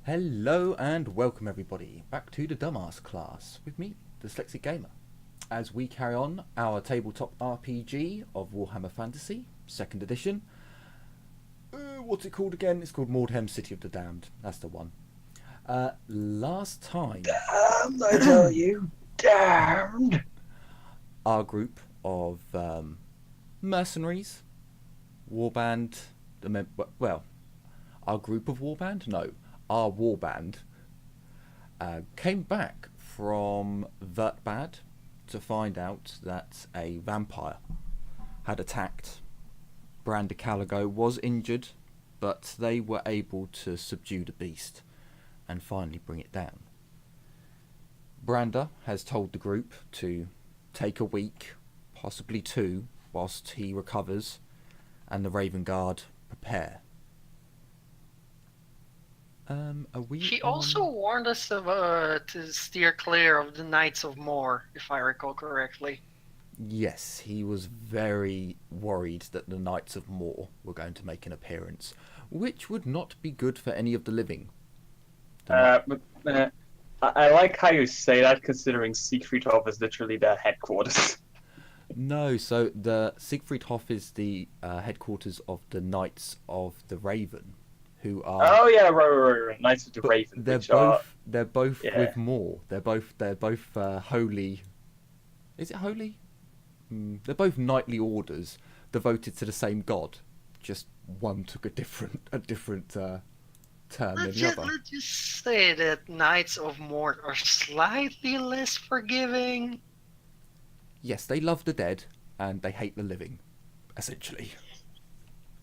Hello and welcome everybody back to the Dumbass class with me, the Dyslexic Gamer, as we carry on our tabletop RPG of Warhammer Fantasy, 2nd edition. What's it called again? It's called Mordheim, City of the Damned. That's the one. Last time, Damned, I tell you. Damned. our group of mercenaries, warband, our group of warband? No, our warband came back from Vertbad to find out that a vampire had attacked. Branda Caligo was injured, but they were able to subdue the beast and finally bring it down. Branda has told the group to take a week, possibly two, whilst he recovers and the Raven Guard prepare. He also warned us to steer clear of the Knights of Moor, if I recall correctly. Yes, he was very worried that the Knights of Moor were going to make an appearance, which would not be good for any of the living. I like how you say that, considering Siegfriedhof is literally their headquarters. No, so the Siegfriedhof is the headquarters of the Knights of the Raven, who are. Oh yeah, right. Knights of the Raven. They're both yeah. with Moor. They're both holy. Is it holy? They're both knightly orders devoted to the same god. Just one took a different term than the other. Let's just say that Knights of Moor are slightly less forgiving. Yes, they love the dead and they hate the living, essentially.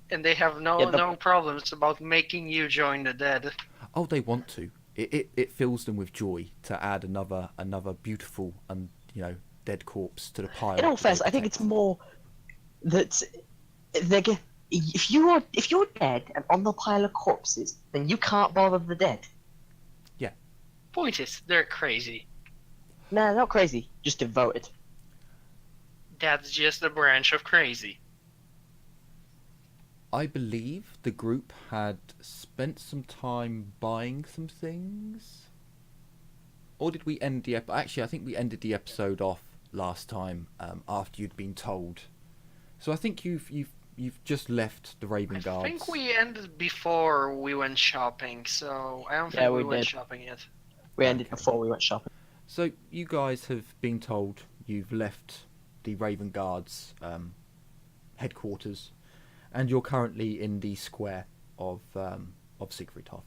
And they have no problems about making you join the dead. Oh, they want to. It fills them with joy to add another beautiful and dead corpse to the pile. In all fairness, I think it's more that if you're dead and on the pile of corpses, then you can't bother the dead. Yeah. Point is, they're crazy. Nah, not crazy. Just devoted. That's just a branch of crazy. I believe the group had spent some time buying some things. Or did we end the episode? Actually, I think we ended the episode off last time after you'd been told. So I think you've just left the Raven Guards. I think we ended before we went shopping, so I don't think we went shopping yet. We ended before we went shopping. So you guys have been told you've left the Raven Guards headquarters, and you're currently in the square of Siegfriedhof.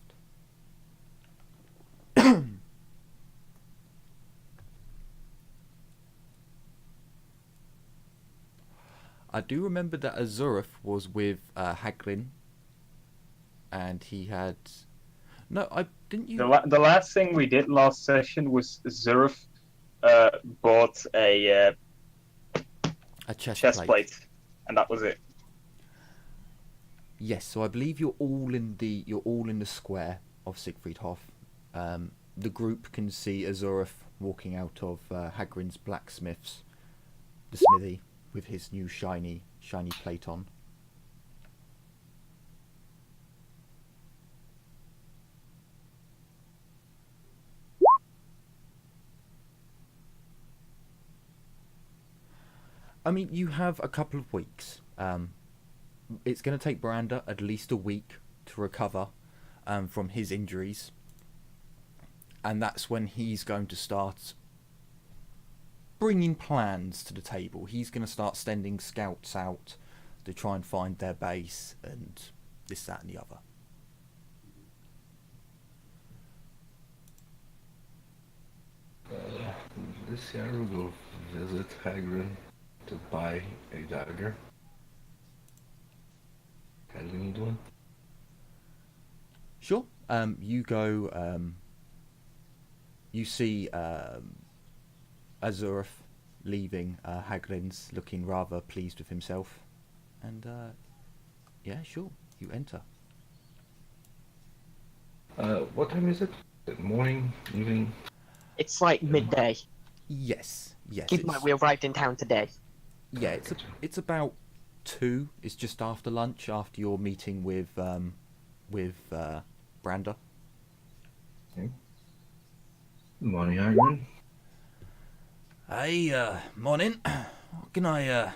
I do remember that Azurath was with Haglin, and he had. No, I didn't. You. The last thing we did last session was Zurf bought a chest plate, and that was it. Yes, so I believe you're all in the square of Siegfriedhof. The group can see Azurath walking out of Hagrid's blacksmith's, the smithy, with his new shiny plate on. I mean, you have a couple of weeks. It's going to take Branda at least a week to recover from his injuries. And that's when he's going to start bringing plans to the table. He's going to start sending scouts out to try and find their base and this, that and the other. This year we'll go visit Hagrid to buy a dagger. And we need one. Sure. You go. You see Azurath leaving Haglin's, looking rather pleased with himself, and yeah, sure. You enter. What time is it? Is it morning, evening? It's like midday. Yes. Keep in mind, we arrived in town today. Yeah, it's about 2. It's just after lunch, after your meeting with Branda. Okay. Good morning, Iron. Hey, morning. What can I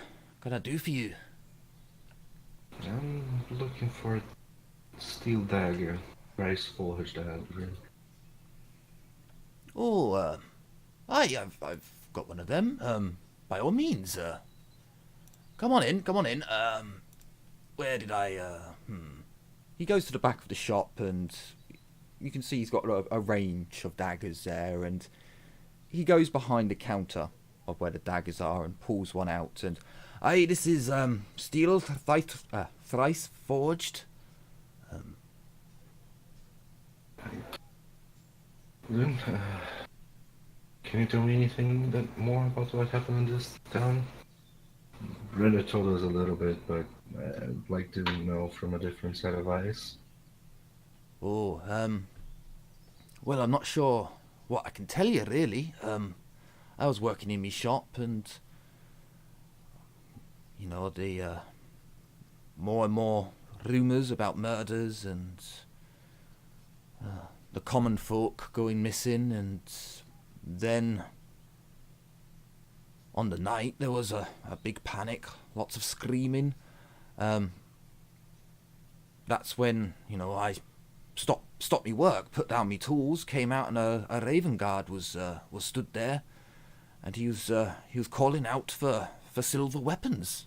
do for you? I'm looking for a steel dagger. Price forged dagger. Oh, I've got one of them. By all means, come on in, come on in. Where did He goes to the back of the shop and you can see he's got a range of daggers there, and he goes behind the counter of where the daggers are and pulls one out. And this is steel thrice forged. Then, can you tell me anything more about what happened in this town? Brenda told us a little bit, but I'd like to know from a different set of eyes. Oh, well, I'm not sure what I can tell you, really. I was working in my shop, and you know, the more and more rumours about murders and the common folk going missing, and then on the night there was a big panic, lots of screaming. That's when, you know, I stopped me work, put down me tools, came out, and a Raven Guard was stood there, and he was calling out for silver weapons.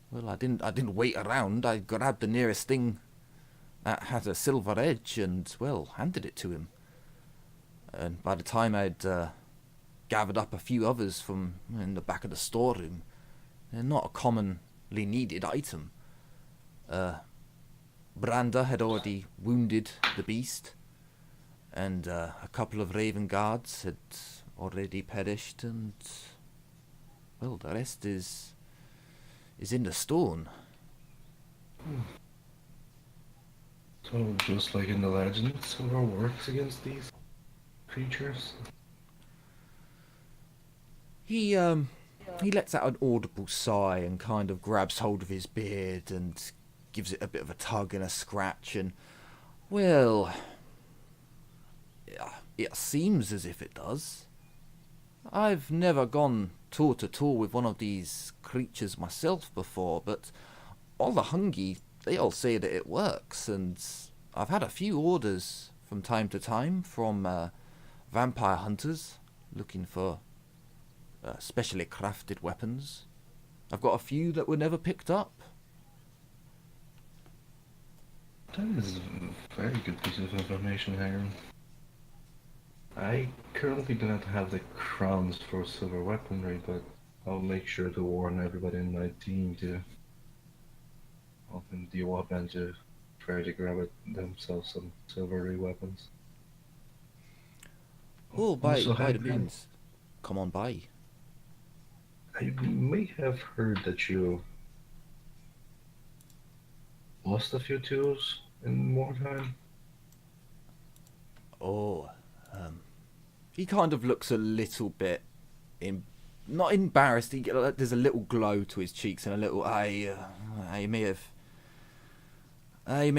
Well, I didn't wait around. I grabbed the nearest thing that had a silver edge and, well, handed it to him. And by the time I'd gathered up a few others from in the back of the storeroom, they're not a commonly needed item. Branda had already wounded the beast, and a couple of Raven Guards had already perished, and, well, the rest is in the stone. So, just like in the legend, silver works against these creatures? He lets out an audible sigh and kind of grabs hold of his beard and gives it a bit of a tug and a scratch, and, well, it seems as if it does. I've never gone toe to toe with one of these creatures myself before, but all the Hungy, they all say that it works, and I've had a few orders from time to time from vampire hunters looking for specially crafted weapons. I've got a few that were never picked up. That is a very good piece of information, Aaron. I currently do not have the crowns for silver weaponry, but I'll make sure to warn everybody in my team to open the weapon to try to grab themselves some silvery weapons. Oh, by the Aaron, means, come on by. I may have heard that you lost a few tools in Mordheim. Oh, he kind of looks a little bit not embarrassed. There's a little glow to his cheeks and a little. I may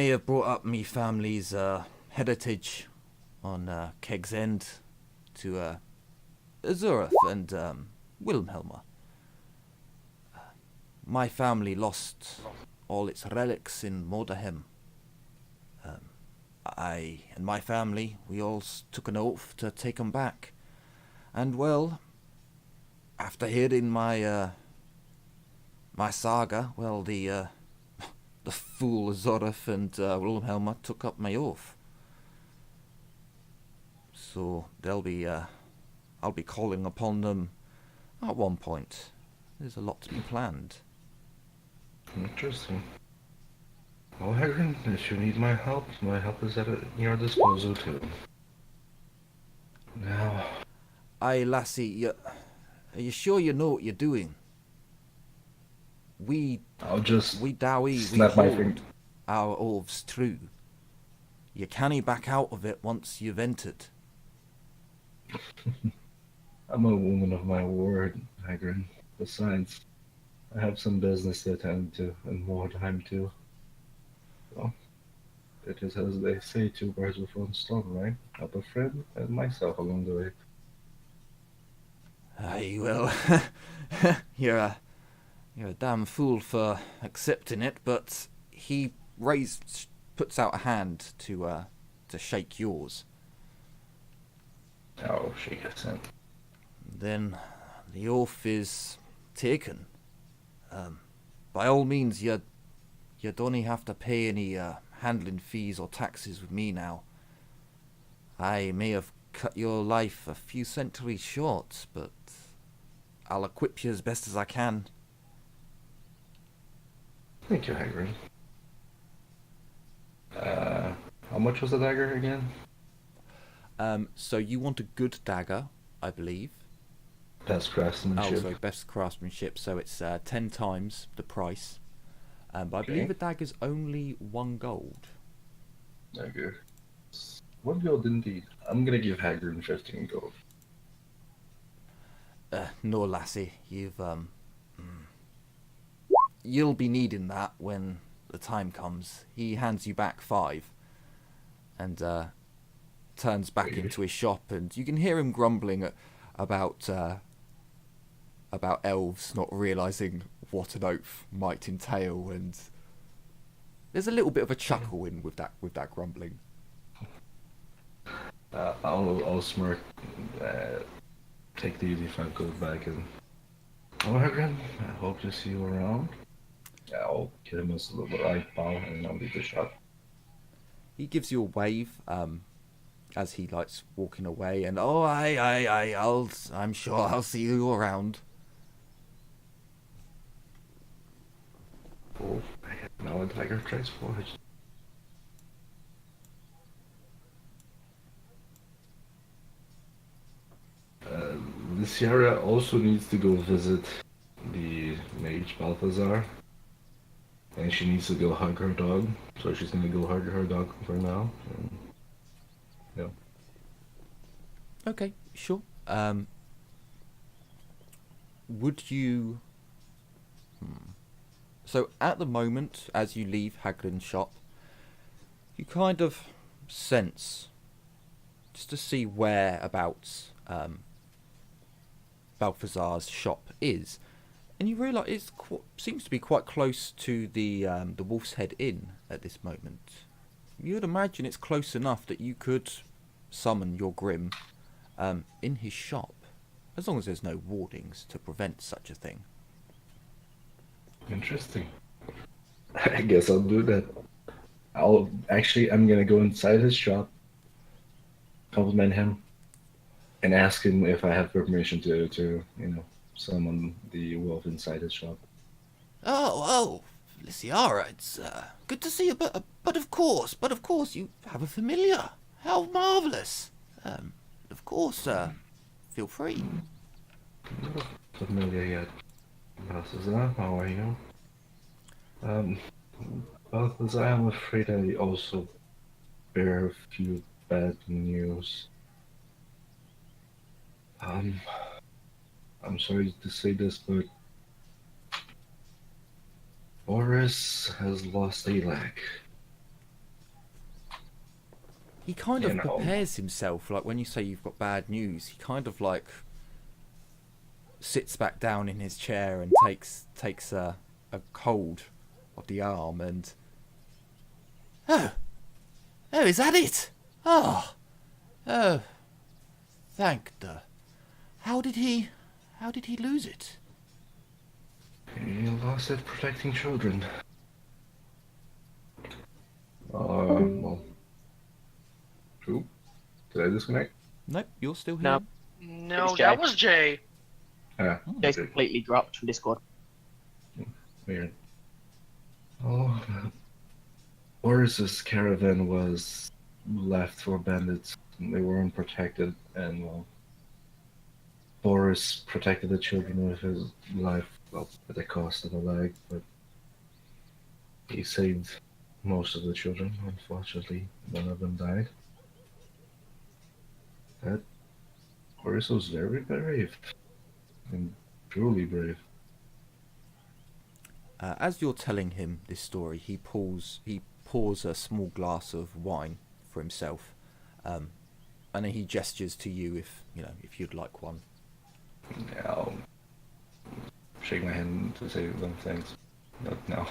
have brought up me family's heritage on Keg's End to Azurath and Wilhelma. My family lost all its relics in Mordheim. I and my family, we all took an oath to take 'em back. And, well, after hearing my my saga, well, the fool Azurath and Wilhelma took up my oath. So I'll be calling upon them at one point. There's a lot to be planned. Interesting. Well, Aaron, if you need my help is at your disposal too. Now, Aye, lassie, are you sure you know what you're doing? I'll just Dowie, we snap my hold finger. our oaths true. You can't back out of it once you've entered. I'm a woman of my word, Hagrid. Besides, I have some business to attend to in Mordheim too. So, it is as they say, two birds with one stone, right? Help a friend and myself along the way. Aye, well, you're a damn fool for accepting it, but he puts out a hand to shake yours. I'll shake his hand. Then the oath is taken. By all means, you don't have to pay any handling fees or taxes with me now. I may have cut your life a few centuries short, but I'll equip you as best as I can. Thank you, Hagrid. How much was the dagger again? So you want a good dagger, I believe. Best craftsmanship. Oh, sorry, best craftsmanship. So it's 10 times the price. But I Okay. believe a dagger's only 1 gold. Dagger. 1 gold indeed. I'm gonna give Hagrid 15 gold. No, lassie, you'll be needing that when the time comes. He hands you back 5, and turns back into his shop, and you can hear him grumbling about elves not realising what an oath might entail, and there's a little bit of a chuckle in with that grumbling. I'll smirk. Take the 85 gold back and. Oh, Hagrid, I hope to see you around. I'll give him a little right bow and I'll leave the shop. He gives you a wave as he likes walking away, and I'm sure I'll see you around. Oh, I have now a dagger trace forged. Luciara also needs to go visit the mage Balthazar. And she needs to go hug her dog. So she's gonna go hug her dog for now. And, yeah. Okay, sure. Would you... So at the moment, as you leave Hagrid's shop, you kind of sense, just to see whereabouts Balthazar's shop is, and you realise it seems to be quite close to the Wolf's Head Inn at this moment. You'd imagine it's close enough that you could summon your Grim in his shop, as long as there's no wardings to prevent such a thing. Interesting. I guess I'll do that. I'm gonna go inside his shop, compliment him, and ask him if I have permission to summon the wolf inside his shop. Oh, Lysiara, it's good to see you, but of course, you have a familiar. How marvellous. Of course, feel free. Not familiar yet. Balthazar, how are you? Balthazar, I'm afraid I also bear a few bad news. I'm sorry to say this, but Boris has lost a leg. He kind of prepares himself, like when you say you've got bad news, he kind of like sits back down in his chair and takes a hold of the arm and... Oh, is that it? Oh, thank the... How did he lose it? He lost it protecting children. Well... True? Did I disconnect? Nope, you're still here. No. No, It's Jay. that was Jay. Ah, Jay's completely dropped from Discord. weird. Oh, Boris's caravan was left for bandits. They were unprotected, and well, Boris protected the children with his life, well, at the cost of a leg, but he saved most of the children. Unfortunately, none of them died. That Boris was very brave, and truly brave. As you're telling him this story, he pours a small glass of wine for himself, and then he gestures to you if you'd like one. Yeah, I'll shake my hand to say them thanks, but no.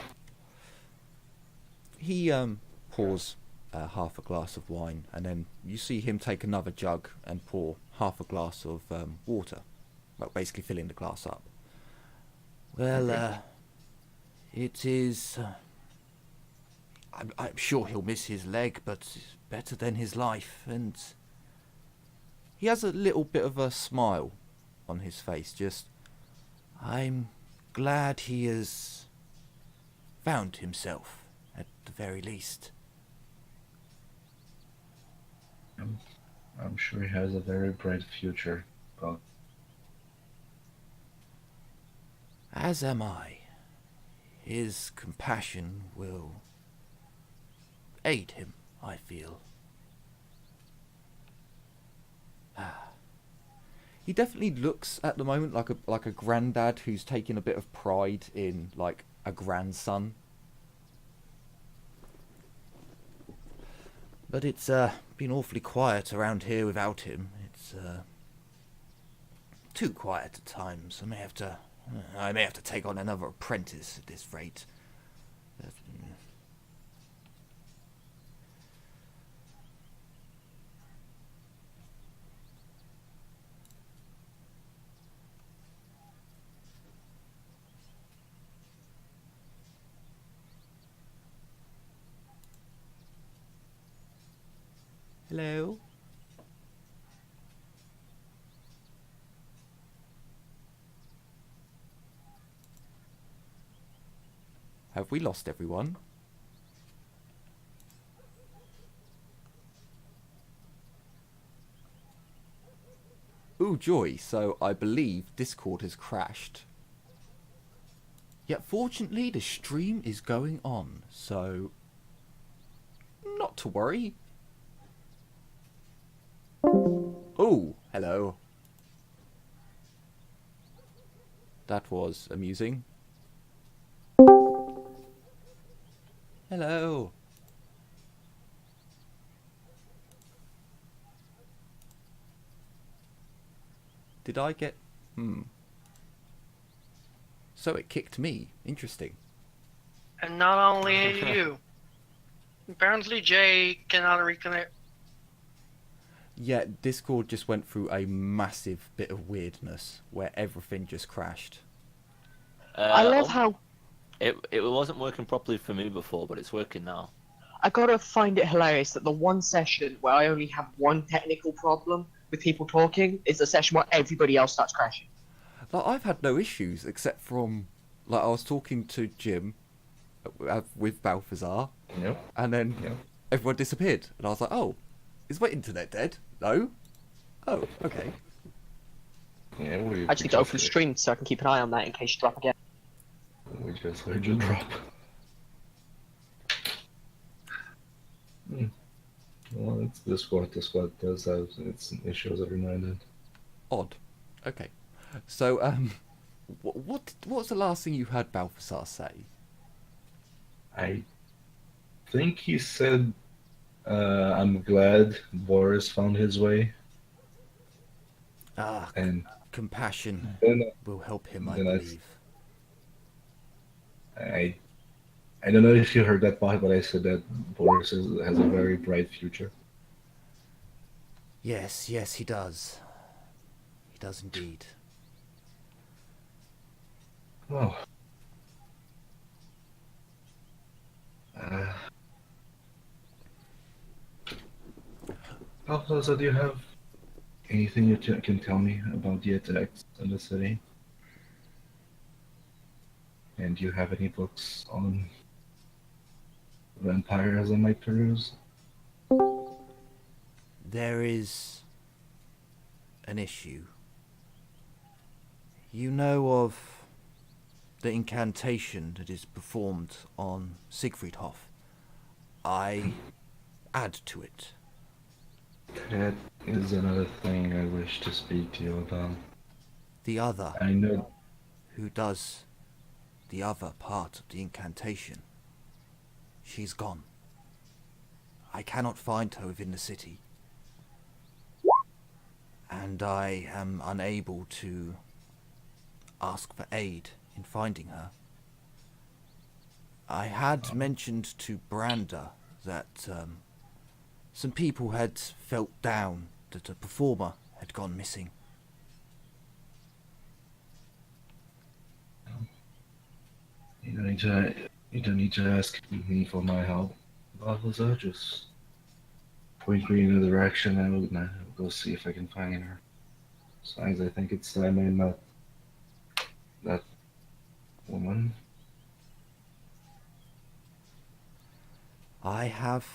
He pours half a glass of wine, and then you see him take another jug and pour half a glass of water, well, basically filling the glass up. Well, Okay. it is. I'm sure he'll miss his leg, but it's better than his life, and he has a little bit of a smile on his face. I'm glad he has found himself, at the very least. I'm sure he has a very bright future, but As am I. His compassion will aid him, I feel. He definitely looks at the moment like a granddad who's taking a bit of pride in like a grandson. But it's been awfully quiet around here without him. It's too quiet at times. I may have to take on another apprentice at this rate. Hello? Have we lost everyone? Ooh, joy. So I believe Discord has crashed. Yet fortunately the stream is going on, so not to worry. Oh, hello. That was amusing. Hello. Did I get... So it kicked me. Interesting. And not only you. Apparently Jay cannot reconnect. Yeah, Discord just went through a massive bit of weirdness where everything just crashed. I love how It wasn't working properly for me before, but it's working now. I gotta find it hilarious that the one session where I only have one technical problem with people talking is the session where everybody else starts crashing. Like, I've had no issues except from... Like, I was talking to Jim with Balthazar, Yep. and then Yep. everyone disappeared. And I was like, oh, is my internet dead? No? Oh, okay. Yeah, we I actually go for the stream so I can keep an eye on that in case you drop again. We just heard you drop. Well, it's Discord. Discord does have its issues every now and then. Odd. Okay. So, what was the last thing you heard Balthazar say? I think he said, I'm glad Boris found his way. Ah, And compassion then will help him, I then I- believe. I don't know if you heard that part, but I said that Boris has a very bright future. Yes, he does. He does indeed. Oh. Also, do you have anything you can tell me about the attacks in the city? And do you have any books on vampires I might peruse? There is an issue. You know of the incantation that is performed on Siegfriedhof. I add to it. That is another thing I wish to speak to you about. The other, I know. who does the other part of the incantation, she's gone. I cannot find her within the city. And I am unable to ask for aid in finding her. I had mentioned to Branda that some people had felt down that a performer had gone missing. You don't need to ask me for my help. Balthazar, just point me in the direction and I'll go see if I can find her. Besides, I think it's time I met that woman. I have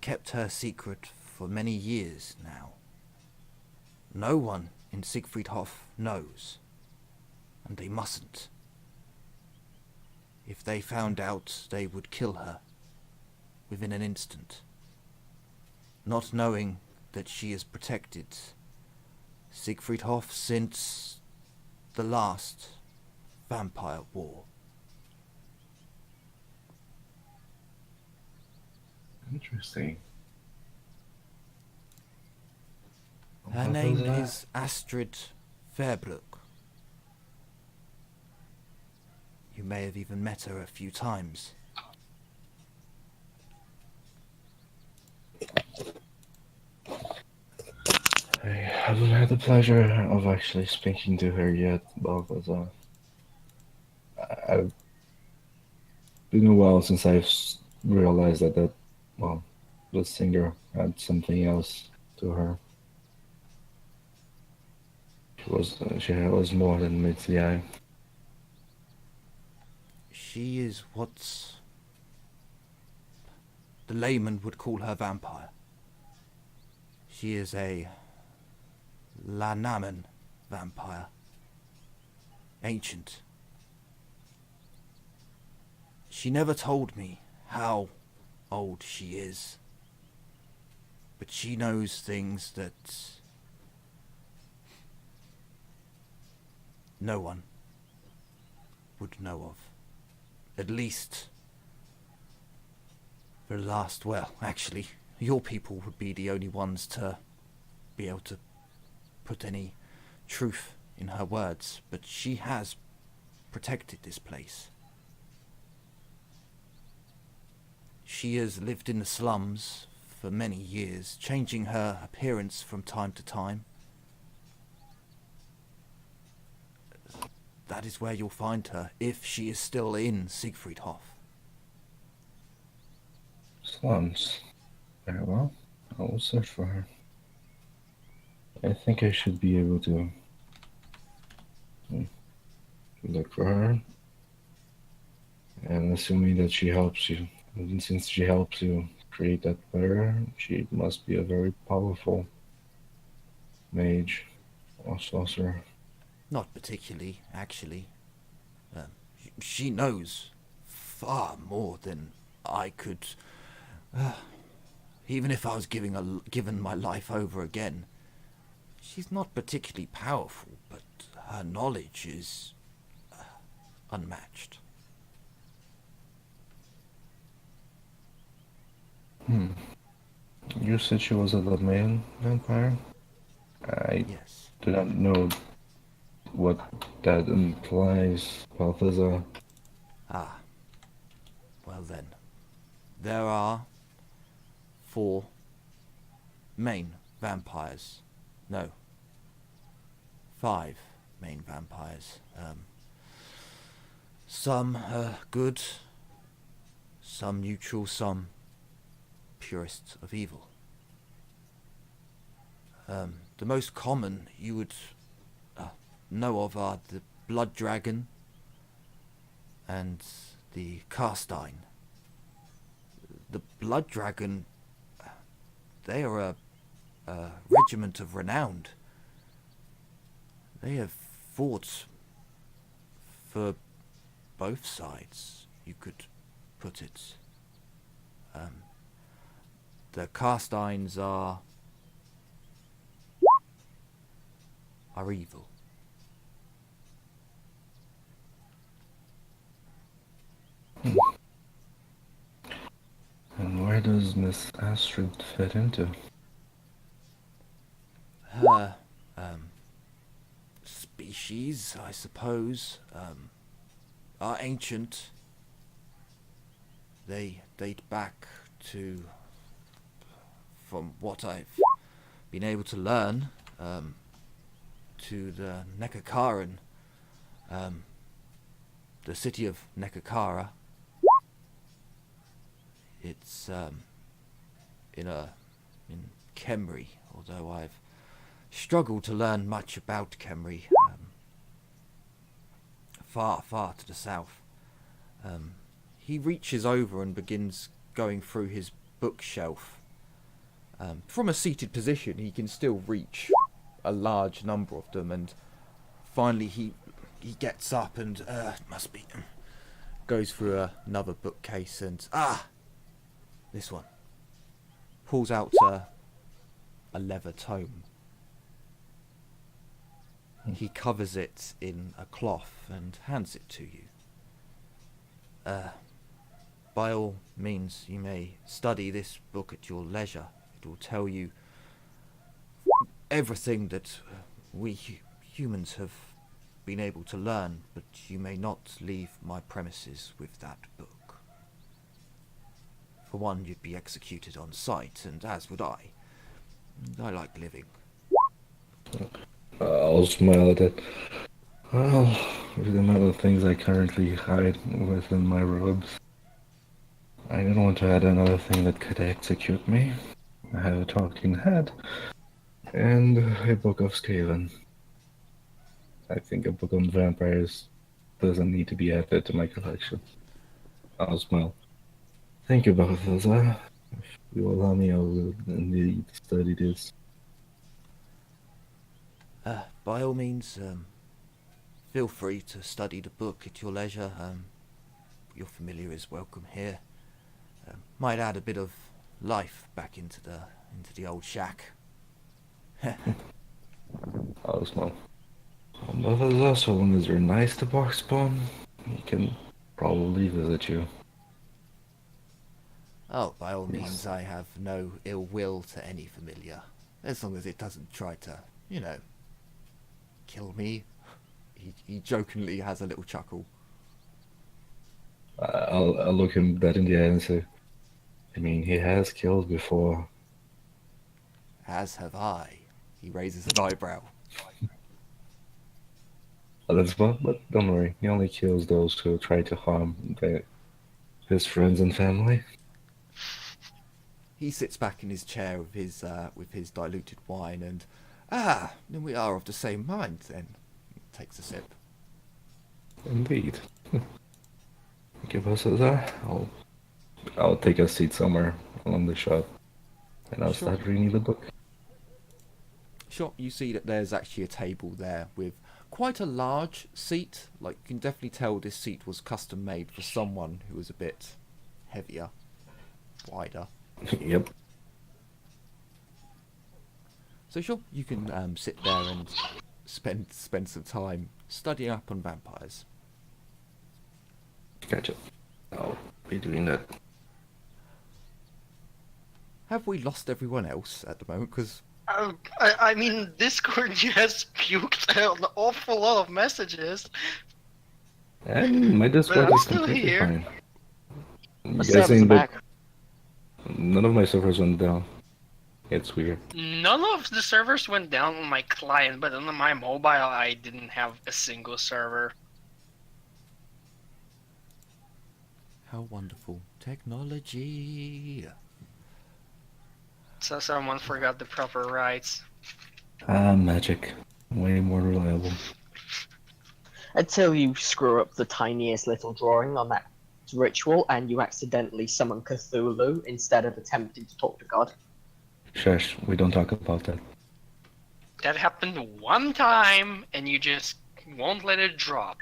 kept her secret for many years now. No one in Siegfriedhof knows, and they mustn't. If they found out, they would kill her within an instant, not knowing that she has protected Siegfriedhof since the last vampire war. Interesting. Her name is Astrid Fairblook. You may have even met her a few times. I haven't had the pleasure of actually speaking to her yet, but I've been a while since I've realized that the singer had something else to her. She was more than meets the eye. She is what the layman would call her vampire. She is a Lanaman vampire. Ancient. She never told me how old she is, but she knows things that no one would know of. At least for the last, actually, your people would be the only ones to be able to put any truth in her words, but she has protected this place. She has lived in the slums for many years, changing her appearance from time to time. That is where you'll find her, if she is still in Siegfriedhof. Slums. Very well. I will search for her. I think I should be able to look for her. And assuming that she helps you, and since she helps you create that barrier, she must be a very powerful mage or sorcerer. Not particularly, actually. She knows far more than I could. Even if I was given my life over again, she's not particularly powerful, but her knowledge is unmatched. You said she was a male vampire? Yes. Do not know what that implies, Balthazar. Ah. Well then. There are 4 main vampires. No. 5 main vampires. Some good, some neutral, some purists of evil. The most common you would know of are the Blood Dragon and the Carstein. The Blood Dragon, they are a regiment of renown. They have fought for both sides, you could put it. The Carsteins are evil. does Miss Astrid fit into? Her species, I suppose, are ancient. They date back to, from what I've been able to learn, to the Nekakaran, the city of Nekakara. It's in Khemri, although I've struggled to learn much about Khemri. Far, far to the south. He reaches over and begins going through his bookshelf. From a seated position, he can still reach a large number of them, and finally he gets up and goes through another bookcase and this one. Pulls out a leather tome. He covers it in a cloth and hands it to you. By all means, you may study this book at your leisure. It will tell you everything that we humans have been able to learn, but you may not leave my premises with that book. For one, you'd be executed on sight, and as would I. I like living. I'll smile at it. Well, with the amount of things I currently hide within my robes, I don't want to add another thing that could execute me. I have a talking head and a book of Skaven. I think a book on vampires doesn't need to be added to my collection. I'll smile. Thank you both, Elsa. If you allow me, I will indeed study this. By all means, feel free to study the book at your leisure. Your familiar is welcome here. Might add a bit of life back into the old shack. I'll smile. But Elsa, so long as you're nice to Boxbone, he can probably visit you. Oh, by all means, I have no ill will to any familiar, as long as it doesn't try to, kill me. He jokingly has a little chuckle. I'll look him dead in the eye and say, I mean, he has killed before. As have I. He raises an eyebrow. That's fun, but don't worry, he only kills those who try to harm his friends and family. He sits back in his chair with his diluted wine and, then we are of the same mind then. He takes a sip. Indeed. Give us that. I'll take a seat somewhere along the shop, and I'll start reading the book. Sure, you see that there's actually a table there with quite a large seat. Like, you can definitely tell this seat was custom made for someone who was a bit heavier, wider. Yep. So sure, you can sit there and spend some time studying up on vampires. Gotcha. I'll be doing that. Have we lost everyone else at the moment? Because I mean, Discord just puked an awful lot of messages. And my Discord I'm is still completely here. fine. You The guys servers saying are that back. none of my servers went down. It's weird. None of the servers went down on my client, but on my mobile, I didn't have a single server. how wonderful technology! So someone forgot the proper rights. Magic. Way more reliable. Until you screw up the tiniest little drawing on that ritual and you accidentally summon Cthulhu instead of attempting to talk to God. Shush, we don't talk about that. That happened one time, and you just won't let it drop.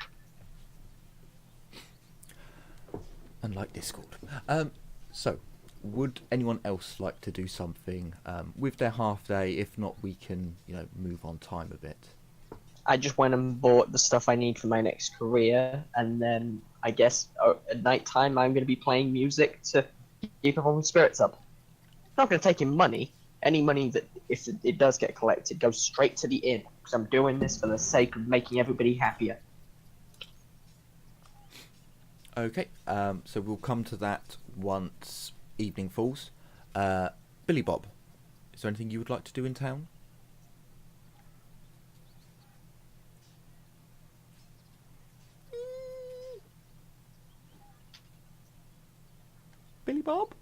Unlike Discord. So, would anyone else like to do something with their half day? If not, we can, move on time a bit. I just went and bought the stuff I need for my next career, and then I guess at night time I'm going to be playing music to keep everyone's spirits up. I'm not going to take in money. Any money that, if it does get collected, goes straight to the inn. Because I'm doing this for the sake of making everybody happier. Okay, so we'll come to that once evening falls. Billy Bob, is there anything you would like to do in town? Billy Bob?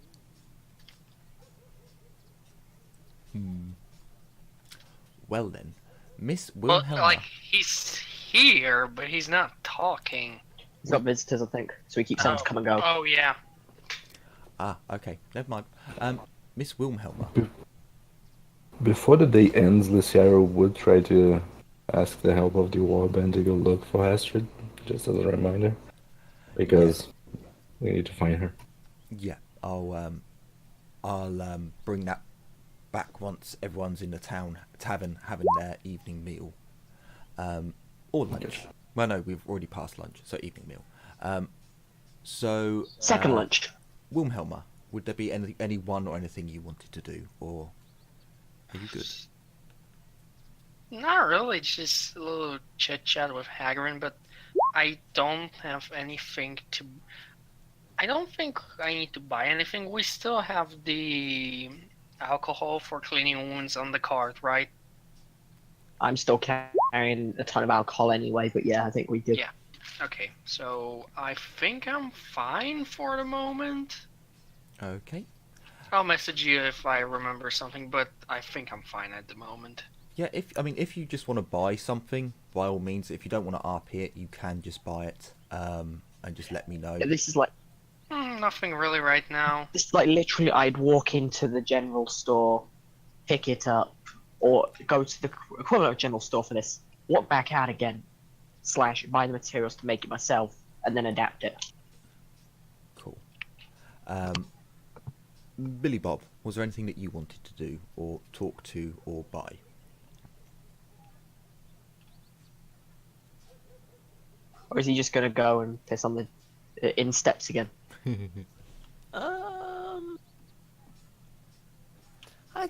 Well then, Miss Well, Wilhelmina. like, he's here, but he's not talking. He's got visitors, I think, so he keeps having to come and go. Oh, yeah. Ah, okay, never mind. Miss Wilhelmina. Before the day ends, Luciaro would try to ask the help of the warband to go look for Astrid, just as a reminder, because we need to find her. Yeah, I'll bring that back once everyone's in the tavern having their evening meal, or lunch. Well, no, we've already passed lunch, so evening meal. Second lunch. Wilhelmina, would there be any one or anything you wanted to do, or are you good? Not really, just a little chit-chat with Hagrid, but I don't have anything to... I don't think I need to buy anything. We still have the alcohol for cleaning wounds on the cart, right? I'm still carrying a ton of alcohol anyway, but yeah, I think we do. Yeah. Okay, so I think I'm fine for the moment. Okay. I'll message you if I remember something, but I think I'm fine at the moment. Yeah, if you just want to buy something, by all means. If you don't want to RP it, you can just buy it, and just let me know. Yeah, this is like Nothing really right now. this is like literally I'd walk into the general store, pick it up, or go to the equivalent of general store for this, walk back out again, / buy the materials to make it myself, and then adapt it. Cool. Billy Bob, was there anything that you wanted to do, or talk to, or buy? Or is he just gonna go and piss on the inn steps again? I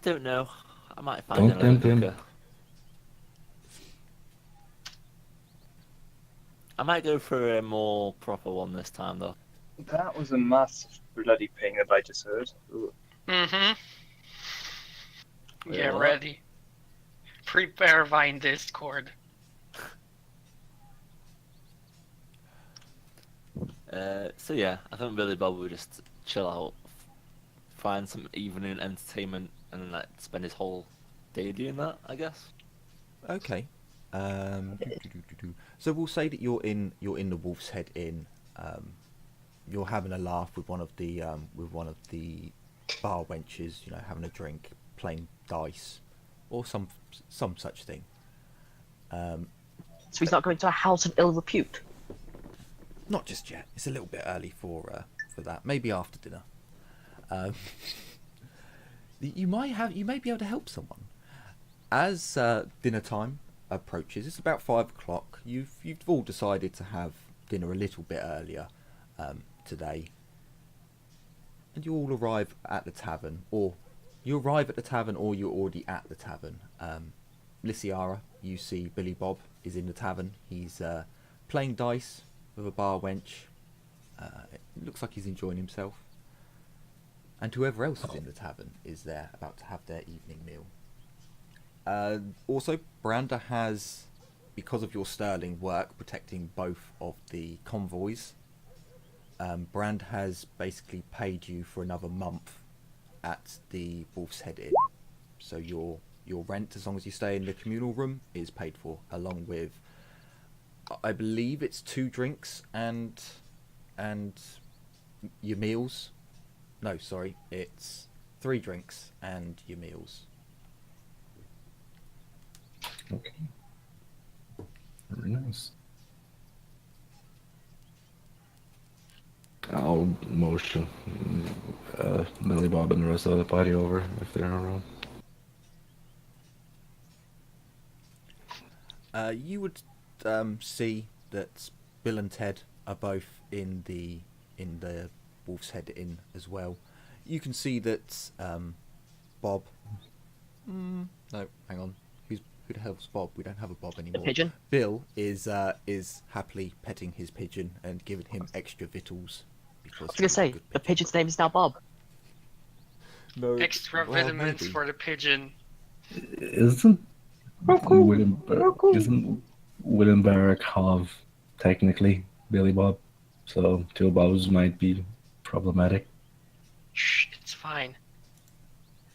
don't know. I might find Don't another tempt him. hooker. I might go for a more proper one this time, though. That was a massive bloody ping that I just heard. Ooh. Mm-hmm. Get Yeah. ready. Prepare Vine Discord. So yeah, I think Billy Bob will just chill out, find some evening entertainment, and then spend his whole day doing that, I guess. Okay. So we'll say that you're in the Wolf's Head Inn. You're having a laugh with one of the bar wenches. You know, having a drink, playing dice, or some such thing. So he's not going to a house of ill repute. Not just yet. It's a little bit early for that. Maybe after dinner. You may be able to help someone. As dinner time approaches, it's about 5 o'clock. You've all decided to have dinner a little bit earlier today, and you all arrive at the tavern, or you're already at the tavern. Lyciara, you see Billy Bob is in the tavern. He's playing dice with a bar wench. It looks like he's enjoying himself. And whoever else is in the tavern is there, about to have their evening meal. Also, Branda has, because of your sterling work protecting both of the convoys, Brand has basically paid you for another month at the Wolf's Head Inn. So your rent, as long as you stay in the communal room, is paid for, along with, I believe it's 2 drinks and your meals. No, sorry, it's 3 drinks and your meals. Okay. Very nice. I'll motion Billy Bob and the rest of the party over if they're around. You would see that Bill and Ted are both in the Wolf's Head Inn as well. you can see that Bob. No, hang on. Who the hell's Bob? We don't have a Bob The anymore. pigeon. Bill is happily petting his pigeon and giving him extra victuals because I was gonna he's a say good the pigeon. pigeon's name is now Bob. No, Extra well, vitamins maybe. for the pigeon. Isn't William Barakov technically Billy Bob? So two Bobs might be problematic. Shh, it's fine.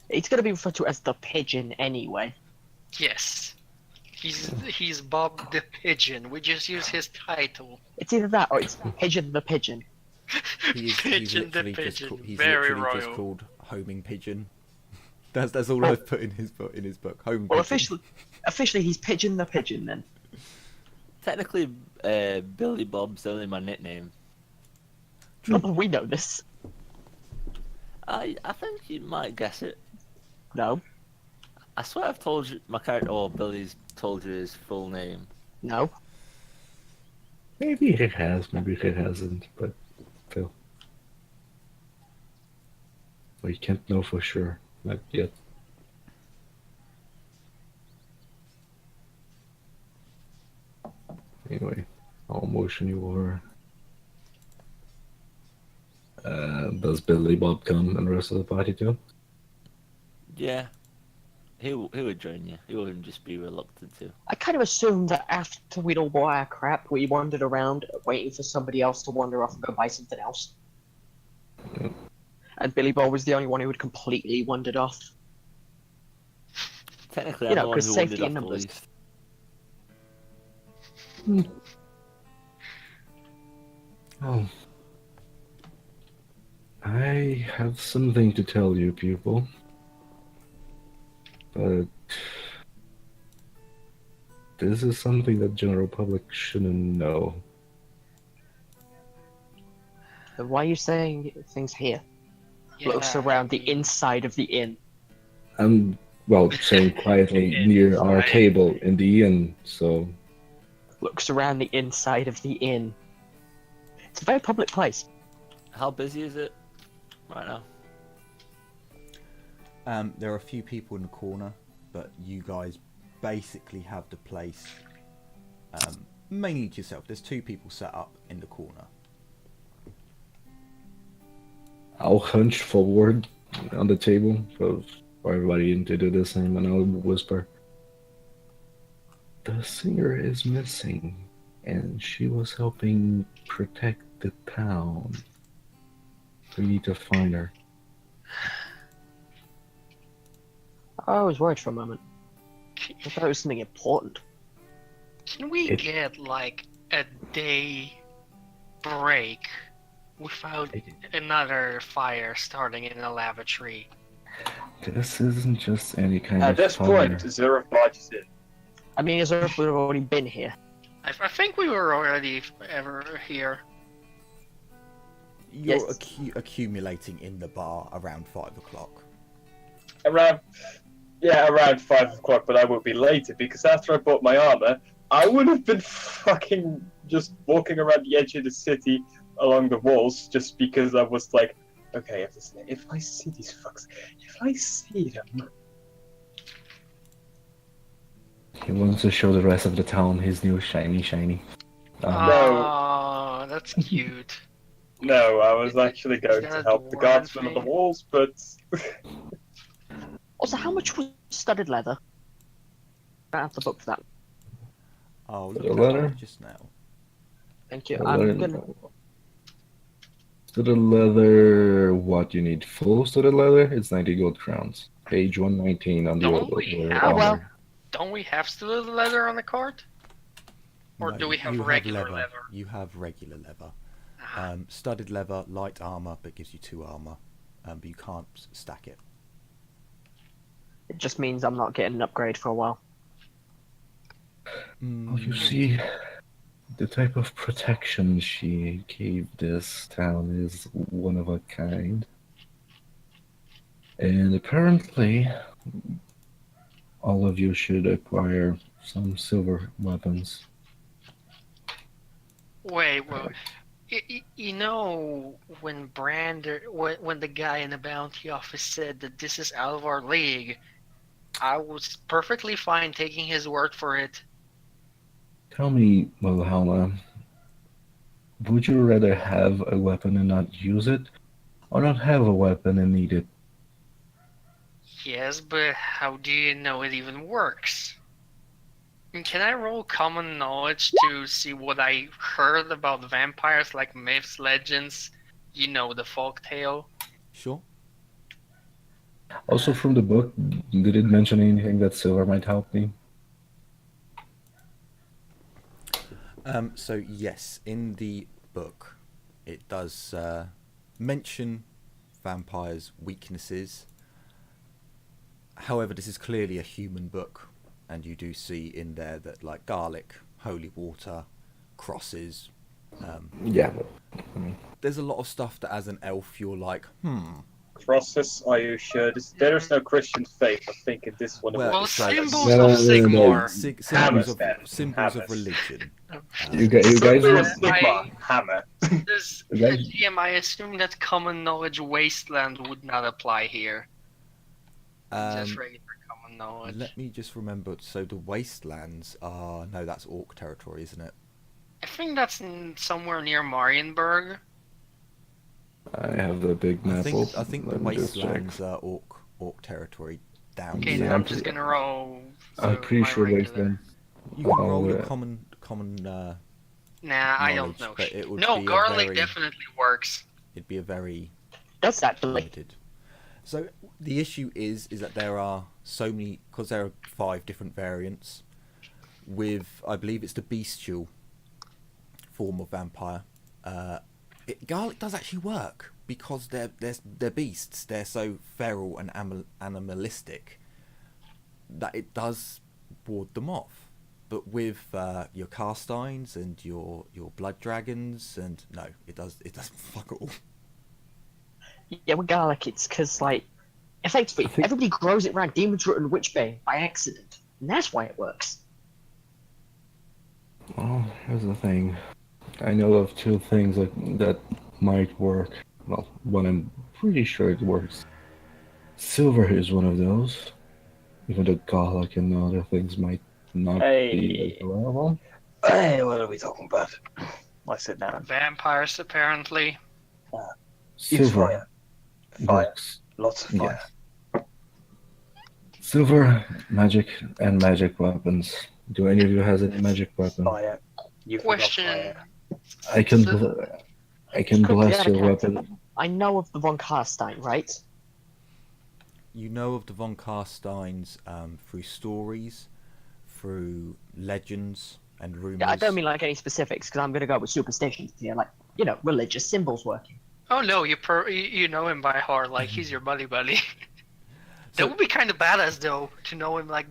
It's gonna be referred to as the pigeon anyway. Yes. He's Bob the Pigeon. We just use his title. It's either that or it's Pigeon the Pigeon. He's Pigeon the literally just Pigeon. called, he's Very literally royal. just called homing pigeon. That's all Well- I've put in his book. Homing Well, pigeon. officially he's Pigeon the Pigeon then. Technically, Billy Bob's only my nickname. Not that we know this. I think you might guess it. No, I swear I've told you my character, or Billy's told you his full name. no. Maybe he has, maybe he hasn't, but still. We can't know for sure, not yet. Anyway, I'll motion you over. Does Billy Bob come and the rest of the party too? Yeah. He would join you. He wouldn't just be reluctant to. I kind of assumed that after we'd all bought our crap, we wandered around waiting for somebody else to wander off and go buy something else. Yeah. And Billy Bob was the only one who had completely wandered off. Technically, You I'm know, the one 'cause who safety wandered in off the numbers. least. Oh. I have something to tell you, people. But this is something that general public shouldn't know. Then why are you saying things here? Looks around the inside of the inn. I'm, well, saying quietly near our Inside. table in the inn, so Looks around the inside of the inn. It's a very public place. How busy is it right now? There are a few people in the corner, but you guys basically have the place mainly to yourself. There's 2 people set up in the corner. I'll hunch forward on the table for everybody to do the same, and I'll whisper, "The singer is missing, and she was helping protect the town. We need to find her." I was worried for a moment. I thought it was something important. Can we It- get like a day break without another fire starting in a lavatory? This isn't just any kind At of this fire. point, Zero barges in. I mean, as if we've already been here. I think we were already ever here. You're Yes. accumulating in the bar around 5 o'clock. Around 5 o'clock, but I would be later because after I bought my armor, I would have been fucking just walking around the edge of the city along the walls just because I was like, okay, if I see these fucks, if I see them. He wants to show the rest of the town his new shiny. No. Oh, that's cute. No, I was actually going Is to that help the dwarven guardsmen on the thing? walls, but Also, how much was studded leather? I don't have the book for that. Oh, The look at letter? that just now. Thank you. The I'm leather- gonna. Studded leather, what you need? Full studded leather? It's 90 gold crowns. Page 119 on the Don't old we leather have- Oh, well. armor. Don't we have still leather on the cart? Or No, do we have you regular leather? You have regular leather. Ah, Studded leather, light armor, but gives you 2 armor. But you can't stack it. It just means I'm not getting an upgrade for a while. Well, you see, the type of protection she gave this town is one of a kind. And apparently, all of you should acquire some silver weapons. wait. You know, when when the guy in the bounty office said that this is out of our league, I was perfectly fine taking his word for it. Tell me, Valhalla, would you rather have a weapon and not use it, or not have a weapon and need it? Yes, but how do you know it even works? Can I roll common knowledge to see what I heard about vampires, like myths, legends? You know, the folktale. Sure. Also, from the book, did it mention anything that silver might help me? So yes, in the book, it does mention vampires' weaknesses. However, this is clearly a human book, and you do see in there that like garlic, holy water, crosses. Yeah, but, I mean, There's a lot of stuff that as an elf you're like, Crosses, are you sure? There is no Christian faith. I think in this one. Well, Well, it's like- symbols No, of no, no, no, Sigmar. Hammers, of then. symbols of Hammers. religion. you guys Symbol were of Sigma, hammer. Does You guys- GM, I assume that common knowledge wasteland would not apply here. Just regular common knowledge. Let me just remember. So the wastelands are that's Orc territory, isn't it? I think that's somewhere near Marienburg. I have the big map. I think the Let me just check. wastelands are Orc territory down. Okay, Yeah, then I'm I'm just pre- gonna roll. I'm pretty my sure regular. wasteland. You can roll Oh, your yeah. common. Nah, I don't knowledge, know. but it would No, be a garlic very- definitely works. It'd be a very Does actually. limited. So the issue is that there are so many, because there are 5 different variants. With I believe it's the bestial form of vampire. Garlic does actually work because they're beasts. They're so feral and animalistic that it does ward them off. But with your Carsteins and your blood dragons, and no, it doesn't fuck all. Yeah, with garlic, it's because, like, effectively, everybody grows it around Demon's Root and Witchbane by accident. And that's why it works. Well, here's the thing. I know of 2 things that might work. Well, one I'm pretty sure it works. Silver is one of those. Even though garlic and other things might not be Hey. as reliable. Hey, what are we talking about? I sit down. Vampires, apparently. Silver Fire. Fire. works. Lots of fire. Silver, magic, and magic weapons. Do any of you has any magic weapon? Fire. You forgot Question. fire. I can Quickly, blast out of your character. weapon. I know of the Von Karstein, right? You know of the Von Carsteins through stories, through legends and rumours. Yeah, I don't mean like any specifics, because I'm going to go with superstitions here, like, religious symbols working. Oh no, you know him by heart, like he's your buddy. So- That would be kind of badass though, to know him like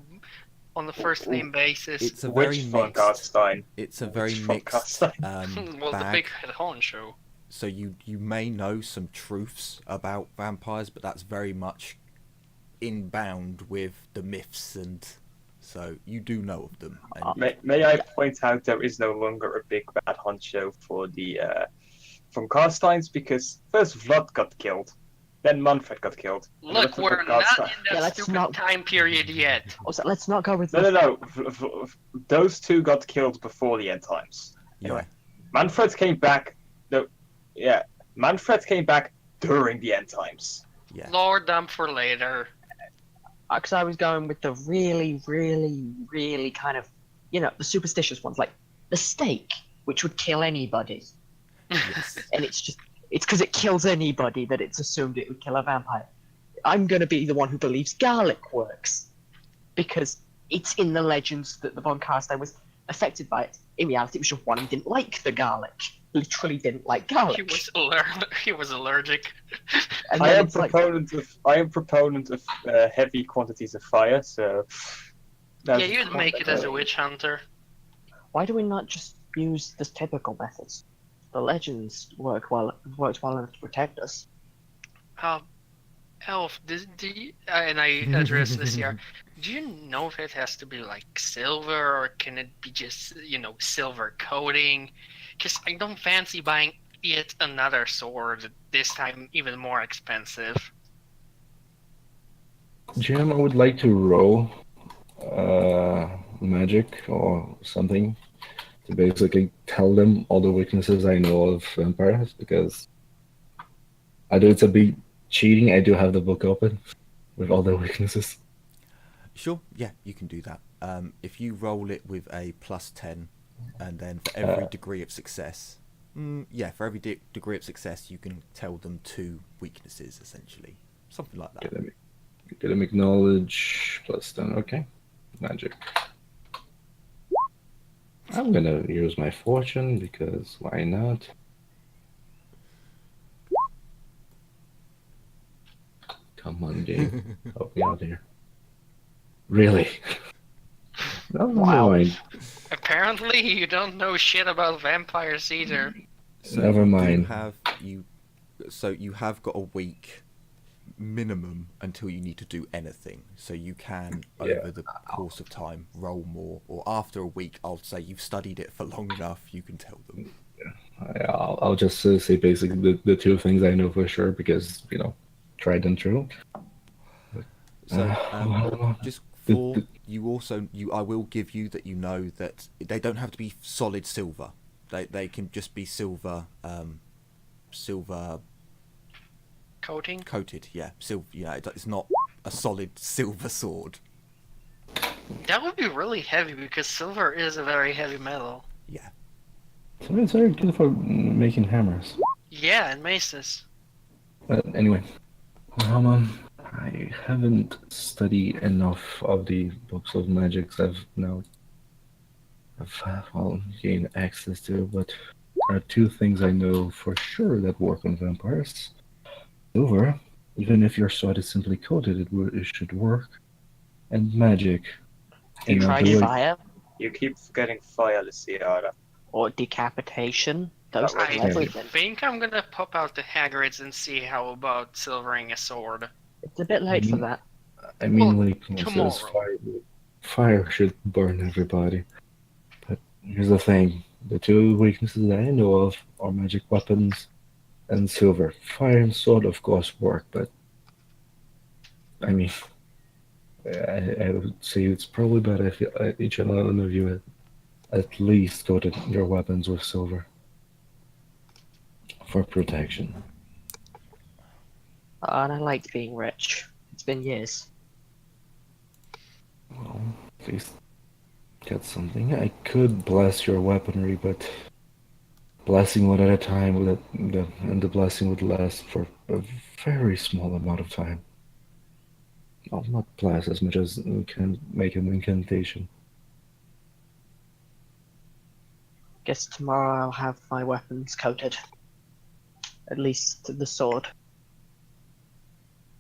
on the first name basis. It's a very Which von mixed. Carstein? It's a very Which von mixed Carstein? Well, the bag. big head honcho. So you may know some truths about vampires, but that's very much inbound with the myths, and so you do know of them. And May I point out there is no longer a big bad honcho for the from Carsteins, because first Vlad got killed, then Manfred got killed. and Look, the we're Von not Carstein- in Yeah, that let's stupid not- time period yet. Also, let's not go with No. Those 2 got killed before the end times. yeah, Manfred came back. Manfred came back during the end times. yeah. Lord dump for later. Because I was going with the really, really, really kind of, the superstitious ones, like the stake, which would kill anybody. Yes. And it's because it kills anybody that it's assumed it would kill a vampire. I'm going to be the one who believes garlic works, because it's in the legends that the Von Carstein was affected by it. In reality, it was just one who didn't like the garlic. Literally didn't like garlic. He was allergic. And I then am it's like, proponent of heavy quantities of fire, so. Yeah, you'd make it as a witch hunter. why do we not just use the typical methods? The legends worked well enough to protect us. Elf, and I address this here. Do you know if it has to be like silver, or can it be just silver coating? Because I don't fancy buying yet another sword, this time even more expensive. Jim, I would like to roll magic or something to basically tell them all the weaknesses I know of vampires, because I do it's a bit cheating. I do have the book open with all the weaknesses. Sure, yeah, you can do that. If you roll it with a +10, and then for every degree of success, for every degree of success, you can tell them 2 weaknesses, essentially. Something like that. Get them acknowledge +10. Okay, magic. I'm gonna use my fortune because why not? Come on, game. Help me out here. Really? No, never Wow. mind. Apparently, you don't know shit about vampires either. So Never you mind. you have got a week minimum until you need to do anything. So you can, over the course of time, roll more. Or after a week, I'll say you've studied it for long enough, you can tell them. I'll just say basically the 2 things I know for sure because, tried and true. So just for I will give you that that they don't have to be solid silver. They can just be silver Coating? coated. Yeah, silver. It's not a solid silver sword. That would be really heavy because silver is a very heavy metal. Yeah. So it's very good for making hammers. Yeah, and maces. But anyway, I haven't studied enough of the books of magics I've gained access to, but there are 2 things I know for sure that work on vampires. Silver, even if your sword is simply coated, it should work. And magic. You tried fire You keep forgetting fire, Luciana. or decapitation. Those That are I everything. think I'm gonna pop out the Hagrids and see how about silvering a sword. It's a bit late for that. I mean, Well, like tomorrow. says, fire should burn everybody. But here's the thing: the 2 weaknesses that I know of are magic weapons and silver. Fire and sword, of course, work, but I mean, I would say it's probably better if each and one of you at least coated your weapons with silver for protection. And I liked being rich. It's been years. Well, at least get something. I could bless your weaponry, but blessing one at a time, and the blessing would last for a very small amount of time. I'll not bless as much as we can make an incantation. Guess tomorrow I'll have my weapons coated. At least the sword.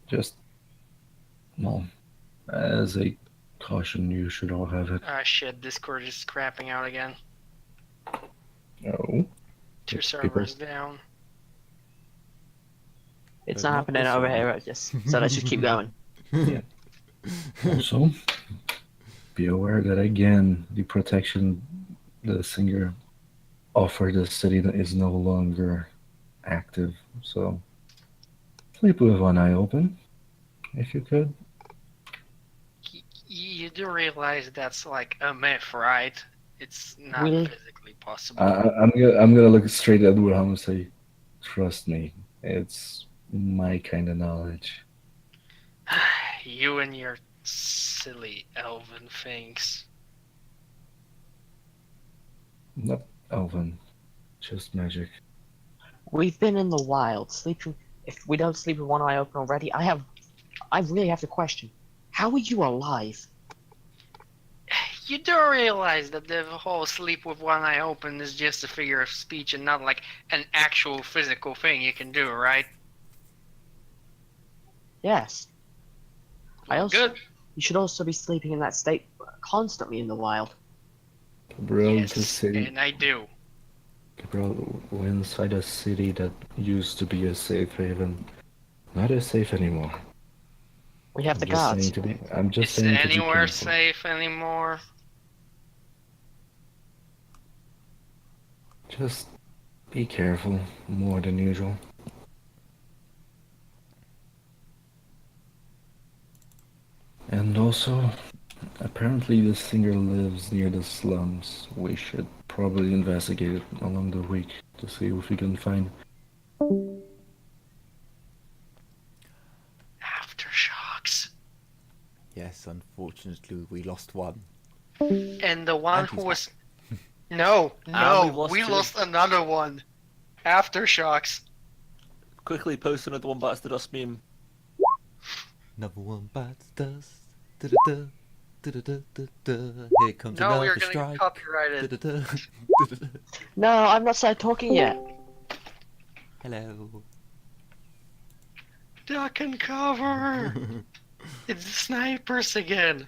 Just, well, as a caution, you should all have it. Ah shit, Discord is crapping out again. No. 2 It's servers down. It's But not not happening this over one. here, so let's just keep going. Also, be aware that again, the protection the singer offered the city that is no longer active. So, sleep with one eye open, if you could. You do realize that's like a myth, right? It's not Really? physically possible. I'm gonna look straight at Warhammer and say, trust me, it's my kind of knowledge. You and your silly elven things. Not elven, just magic. We've been in the wild, sleeping. If we don't sleep with one eye open already, I really have to question: how are you alive? You do realize that the whole sleep with one eye open is just a figure of speech and not like an actual physical thing you can do, right? Yes. Good. You should also be sleeping in that state constantly in the wild. Gabriel, Yes, the city. and I do. Gabriel, we're inside a city that used to be a safe haven. Not as safe anymore. We have the I'm just guards. saying to be. I'm just Is saying to be anywhere careful. safe anymore? Just be careful more than usual. And also, apparently the singer lives near the slums. We should probably investigate it along the week to see if we can find. Aftershocks. Yes, unfortunately, we lost one. And the one And who he's was. back. No, And no, we two. lost another one. Aftershocks. Quickly post another one bites the dust meme. Another one bites dust. Da-da-da, da-da-da-da-da. Here comes No, we another are gonna strike. get copyrighted. Da-da-da, da-da-da. No, I'm not started talking yet. Hello. Duck and cover. It's the snipers again.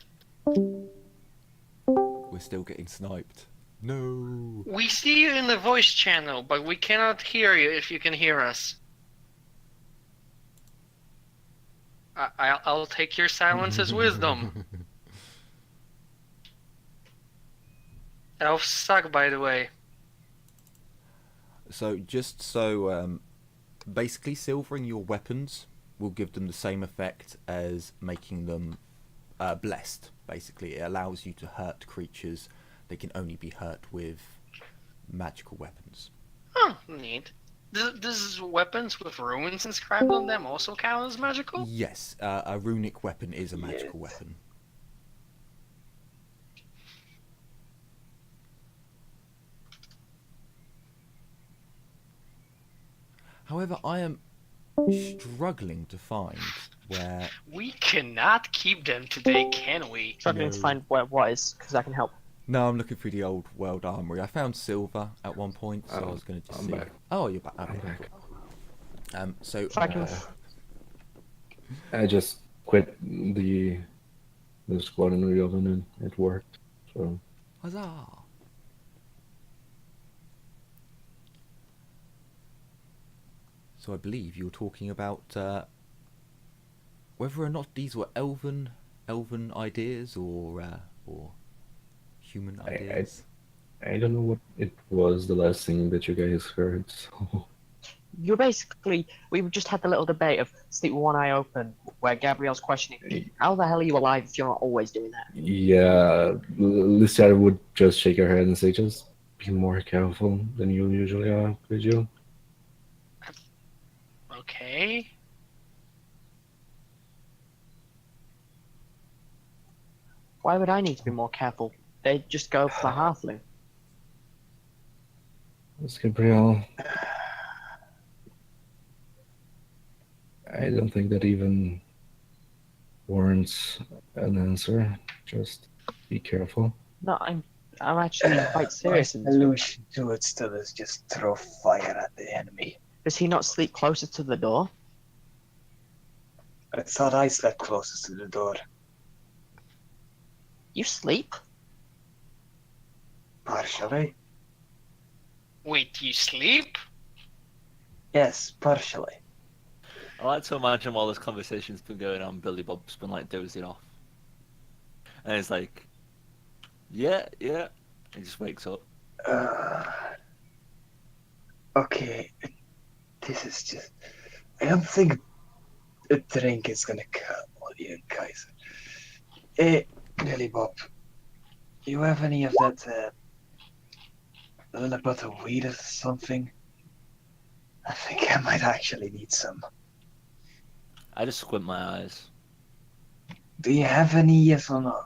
We're still getting sniped. No. We see you in the voice channel, but we cannot hear you if you can hear us. I'll take your silence as wisdom. Elves suck, by the way. So basically silvering your weapons will give them the same effect as making them blessed. Basically, it allows you to hurt creatures. They can only be hurt with magical weapons. Oh, neat. Does weapons with runes inscribed on them also count as magical? Yes, a runic weapon is a magical weapon. However, I am struggling to find where... We cannot keep them today, can we? Struggling to find where what is, because I can help. No, I'm looking through the old world armory. I found silver at one point, so I was going to just I'm see... back. Oh, you're back. I'm Okay. back. So... If I can I just quit the squadron reopen and it worked. So Huzzah! So I believe you were talking about whether or not these were elven ideas or human ideas. I don't know what it was the last thing that you guys heard. So You're basically, we just had the little debate of sleep with one eye open, where Gabrielle's questioning, how the hell are you alive if you're not always doing that? yeah, Lucia would just shake her head and say, "Just be more careful than you usually are, could you?" Okay. Why would I need to be more careful? They just go for the halfling. Miss Gabrielle, I don't think that even warrants an answer. Just be careful. No, I'm actually quite serious. My solution to it still is just throw fire at the enemy. Does he not sleep closer to the door? I thought I slept closest to the door. You sleep? Partially. Wait, you sleep? Yes, partially. I like to imagine while this conversation's been going on, Billy Bob's been like dozing off. And it's like, yeah. He just wakes up. Okay. This is just... I don't think a drink is gonna cut you guys. Hey, Billy Bob. You have any of that, a little bit of weed or something? I think I might actually need some. I just squint my eyes. Do you have any, yes or no?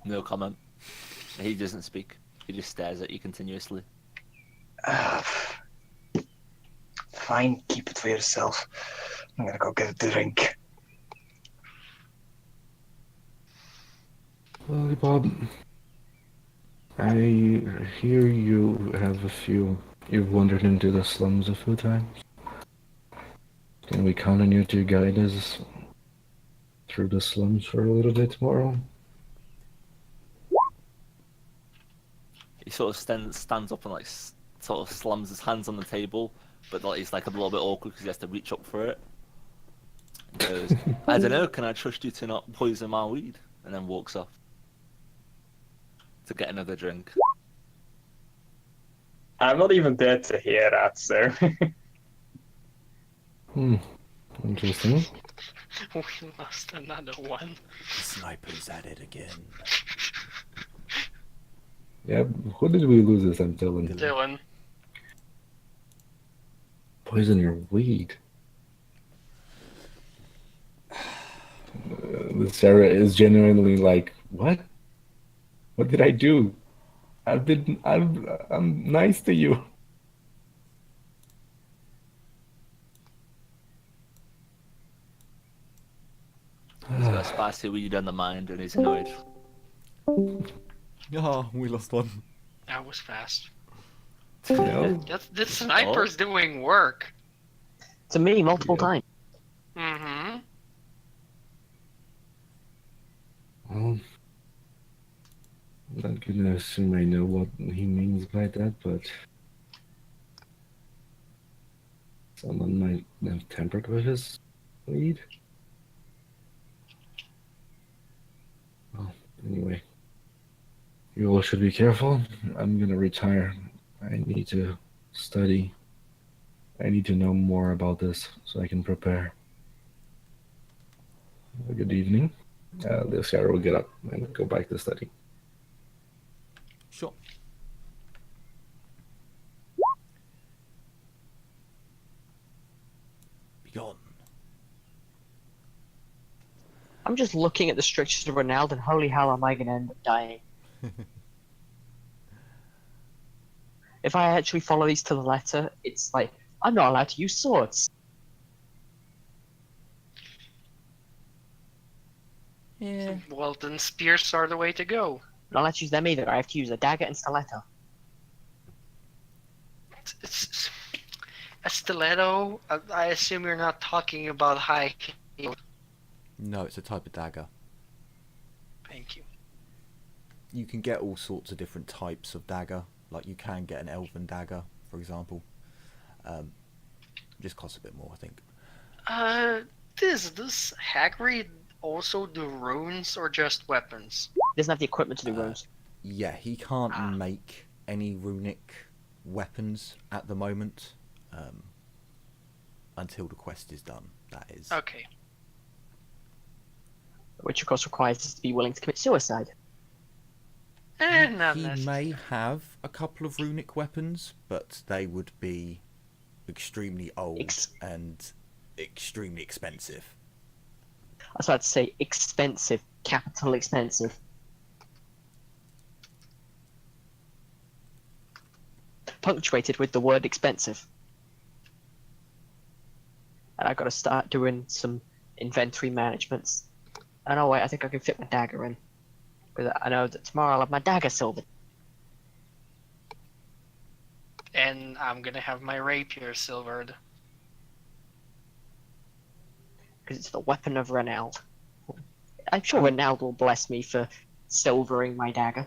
No comment. He doesn't speak. He just stares at you continuously. Fine, keep it for yourself. I'm gonna go get a drink. Well, Bob, I hear you have you've wandered into the slums a few times. Can we count on you to guide us through the slums for a little bit tomorrow? He sort of stands up and like sort of slams his hands on the table, but like he's like a little bit awkward because he has to reach up for it. He goes, I don't know, can I trust you to not poison my weed? And then walks off to get another drink. I'm not even there to hear that, so. Interesting. We lost another one. The sniper's at it again. Yeah, who did we lose this? I'm telling. Dylan. Poison your weed. Sarah is genuinely like, what? What did I do? I'm nice to you. He's got a spicy weed on the mind and he's annoyed. Oh, we lost one. That was fast. No. The sniper's doing work. To me, multiple Yeah. times. Mm-hmm. Well, I'm not gonna assume I know what he means by that, but someone might have tampered with his weed. Well, anyway, you all should be careful. I'm gonna retire. I need to study. I need to know more about this so I can prepare. Have a good evening. The Sarah will get up and go back to study. Sure. Be gone. I'm just looking at the strictures of Ronaldo, and holy hell, am I going to end up dying? If I actually follow these to the letter, it's like, I'm not allowed to use swords. Yeah. Well, then spears are the way to go. I'm not allowed to use them either. I have to use a dagger and stiletto. It's a stiletto. I assume you're not talking about high heel. No, it's a type of dagger. Thank you. You can get all sorts of different types of dagger. Like you can get an elven dagger, for example. Just costs a bit more, I think. Does Hagrid also do runes or just weapons? He doesn't have the equipment to do runes. Yeah, he can't make any runic weapons at the moment. Until the quest is done, that is. Okay. Which, of course, requires us to be willing to commit suicide. Not He necessarily. may have a couple of runic weapons, but they would be extremely old and extremely expensive. I was about to say expensive, capital expensive. Punctuated with the word expensive. And I've got to start doing some inventory managements. Oh no, wait, I think I can fit my dagger in. Because I know that tomorrow I'll have my dagger silvered. And I'm gonna have my rapier silvered. Because it's the weapon of Renald. I'm sure Renald will bless me for silvering my dagger.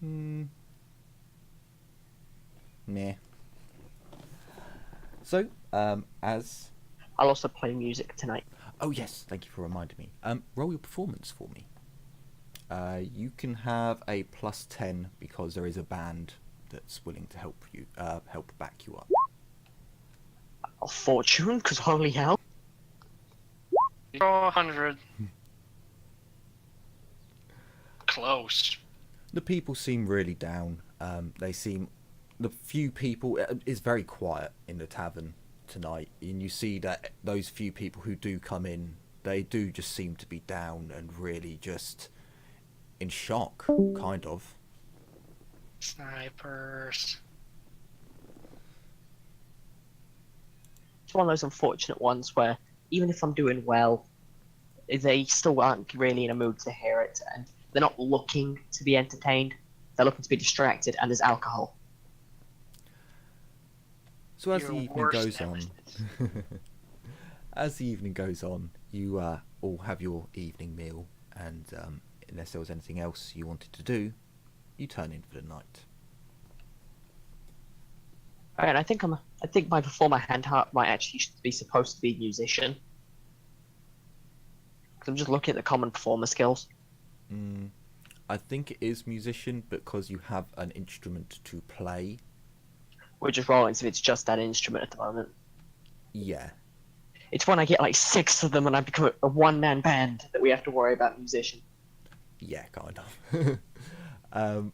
Nah. So, as... I'll also play music tonight. Oh yes, thank you for reminding me. Roll your performance for me. You can have a +10 because there is a band that's willing to help you, help back you up. A fortune, because holy hell. Draw 100. Close. The people seem really down. They seem... The few people... It's very quiet in the tavern tonight, and you see that those few people who do come in, they do just seem to be down and really just in shock, kind of. Snipers. It's one of those unfortunate ones where even if I'm doing well, they still aren't really in a mood to hear it, and they're not looking to be entertained. They're looking to be distracted, and there's alcohol. So as Your the evening worst goes on, nemesis. as the evening goes on, you all have your evening meal, and unless there was anything else you wanted to do, you turn in for the night. Alright, I think my performer hand heart might actually be supposed to be musician. Because I'm just looking at the common performer skills. I think it is musician because you have an instrument to play. We're just rolling, so it's just that instrument at the moment. Yeah. It's when I get like 6 of them and I become a one-man band that we have to worry about musician. Yeah, kind of.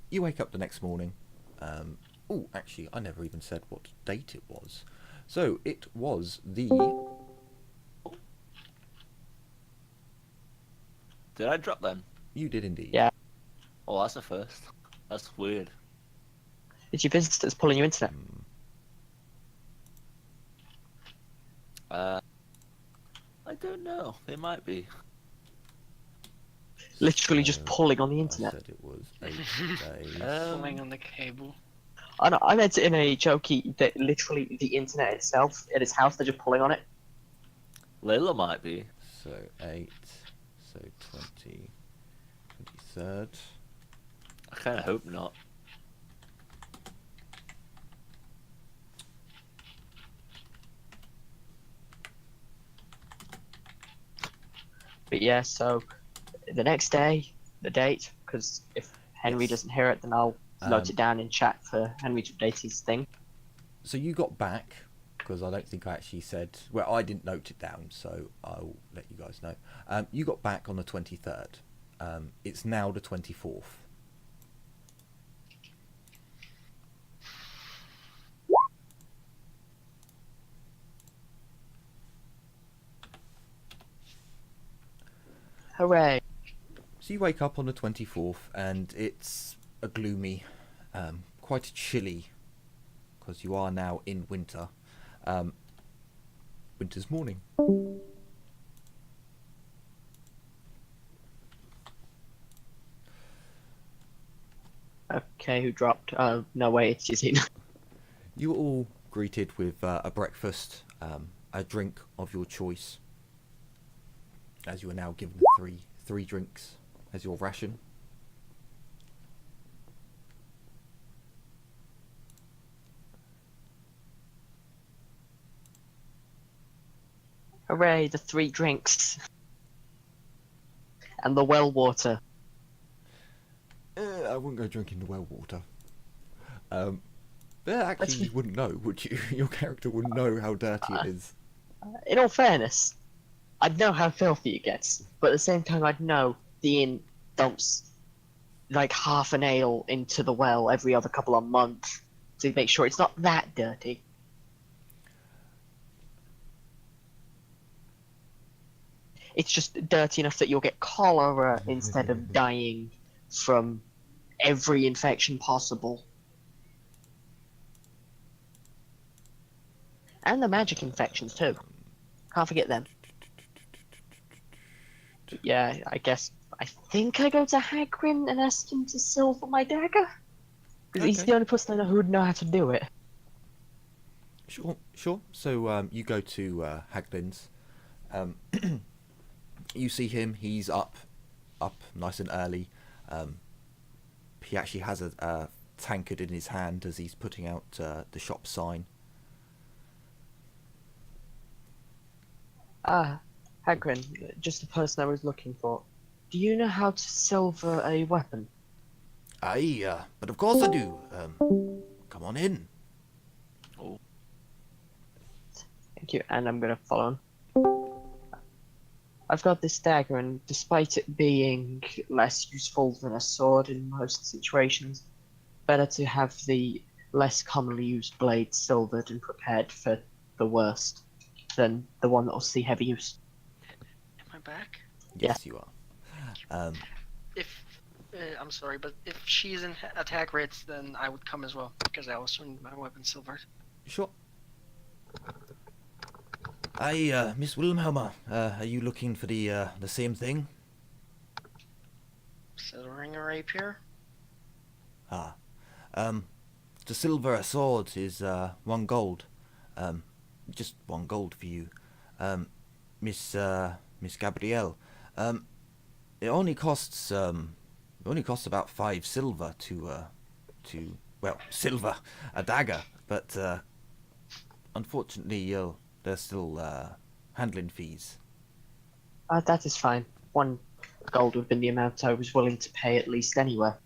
You wake up the next morning. Oh, actually, I never even said what date it was. So it was the... Did I drop them? You did indeed. Yeah. Oh, that's a first. That's weird. It's your visitors pulling your internet. I don't know. It might be. Literally just pulling on the internet. I said it was 8 days. Pulling on the cable. I know, I meant it in a jokey that literally the internet itself at his house, they're just pulling on it. Layla might be. So 8, so 20, 23rd. I kind of hope not. But yeah, so the next day, the date, because if Henry Yes. doesn't hear it, then I'll note it down in chat for Henry to update his thing. So you got back, because I don't think I actually said... Well, I didn't note it down, so I'll let you guys know. You got back on the 23rd. It's now the 24th. Hooray! So you wake up on the 24th, and it's a gloomy, quite chilly, because you are now in winter, winter's morning. Okay, who dropped? Oh, no, wait, it's Yazine. You are all greeted with a breakfast, a drink of your choice, as you are now given three drinks as your ration. Hooray, the 3 drinks. And the well water. I wouldn't go drinking the well water. But actually, you wouldn't know, would you? Your character wouldn't know how dirty it is. In all fairness, I'd know how filthy it gets, but at the same time, I'd know the inn dumps like half an ale into the well every other couple of months to make sure it's not that dirty. It's just dirty enough that you'll get cholera instead of dying from every infection possible. And the magic infections too. Can't forget them. Yeah, I think I go to Hagrid and ask him to silver my dagger. Because he's Okay. the only person I know who would know how to do it. Sure. So you go to Haglin's. You see him. He's up nice and early. He actually has a tankard in his hand as he's putting out the shop sign. Hagrid, just the person I was looking for. Do you know how to silver a weapon? Aye, but of course I do. Come on in. Thank you, and I'm gonna follow him. I've got this dagger, and despite it being less useful than a sword in most situations, better to have the less commonly used blade silvered and prepared for the worst than the one that will see heavy use. Am I back? Yes, you are. If I'm sorry, but if she's in attack rates, then I would come as well because I also need my weapon silvered. Sure. Aye, Miss Wilhelmer, are you looking for the same thing? Silvering a rapier. To silver a sword is 1 gold. Just 1 gold for you. Miss Gabrielle. It only costs about 5 silver to silver a dagger, but unfortunately there's still handling fees. That is fine. One Gold would have been the amount I was willing to pay at least anywhere.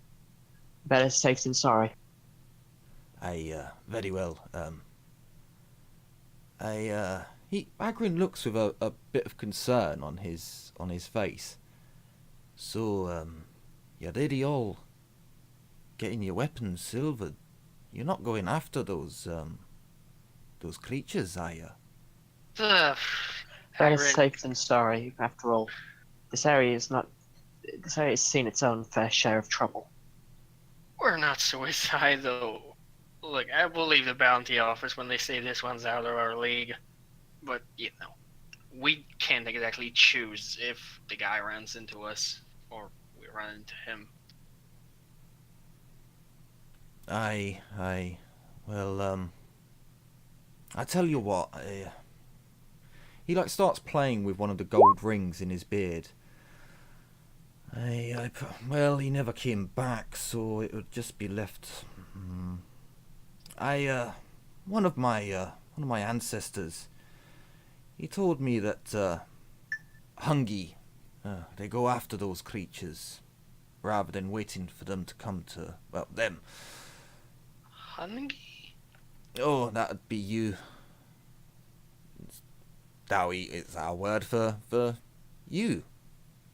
Better safe than sorry. Very well. Agrin looks with a bit of concern on his face. So, you're really all getting your weapons silvered. You're not going after those creatures, are you? Ugh, Better Hagrid, safe than sorry, after all. This area has seen its own fair share of trouble. we're not suicidal. Look, I believe the bounty offers when they say this one's out of our league. But, we can't exactly choose if the guy runs into us or we run into him. Aye. Well, I tell you what, he starts playing with one of the gold rings in his beard. Well, he never came back, so it would just be left. One of my ancestors, he told me that Hungy, they go after those creatures rather than waiting for them to come to them. Hungy? Oh, that'd be you. Dowie is our word for you.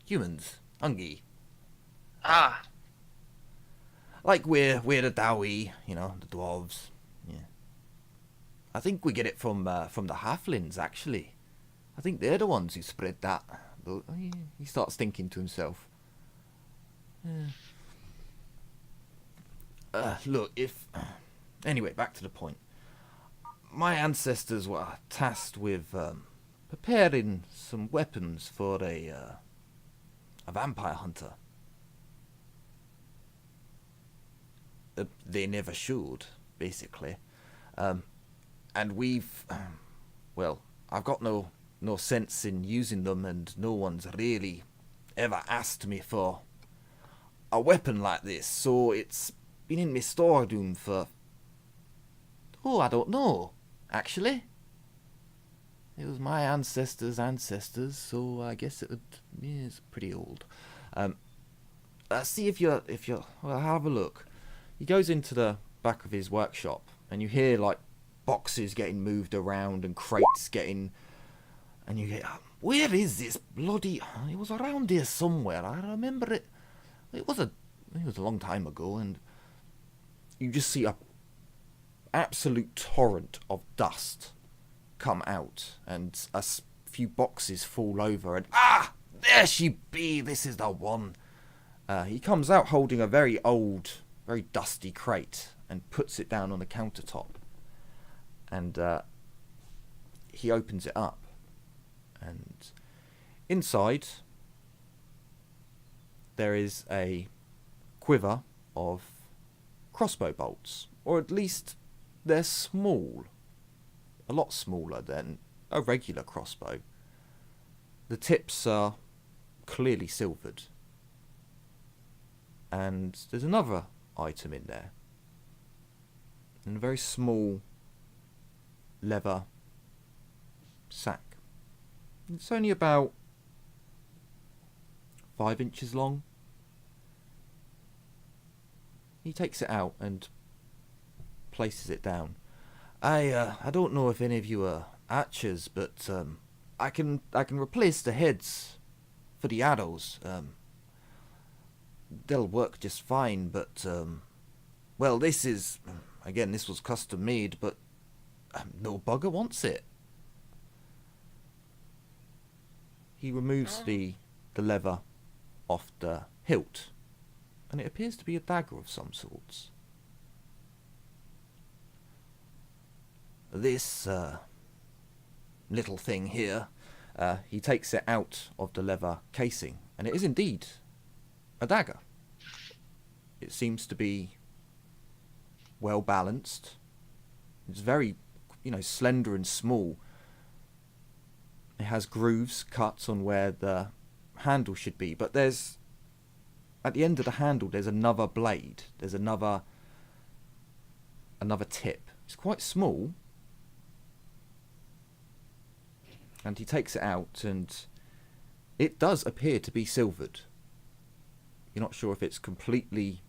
Humans. Hungy. Ah, Like we're the Dowie, the dwarves. Yeah. I think we get it from the halflings, actually. I think they're the ones who spread that. But he starts thinking to himself. Look, anyway, back to the point. My ancestors were tasked with preparing some weapons for a vampire hunter. They never should, basically. And we've... I've got no sense in using them, and no one's really ever asked me for a weapon like this, so it's been in my storeroom for... I don't know, actually. It was my ancestors' ancestors, so I guess it's pretty old. See if you're... have a look. He goes into the back of his workshop, and you hear, boxes getting moved around and crates getting... And you get, where is this bloody... It was around here somewhere. I remember it. It was a long time ago, and you just see a absolute torrent of dust come out, and a few boxes fall over, and there she be. This is the one. He comes out holding a very old, very dusty crate and puts it down on the countertop, and he opens it up, and inside there is a quiver of crossbow bolts, or at least they're small, a lot smaller than a regular crossbow. The tips are clearly silvered, and there's another item in there, in a very small leather sack. It's only about 5 inches long. He takes it out and places it down. I don't know if any of you are archers, but I can replace the heads for the arrows. They'll work just fine, but this was custom made, but no bugger wants it. He removes the leather off the hilt, and it appears to be a dagger of some sorts. This little thing here, he takes it out of the leather casing, and it is indeed a dagger. It seems to be well balanced. It's very, slender and small. It has grooves cut on where the handle should be, but at the end of the handle there's another blade. There's another tip. It's quite small. And he takes it out, and it does appear to be silvered. You're not sure if it's completely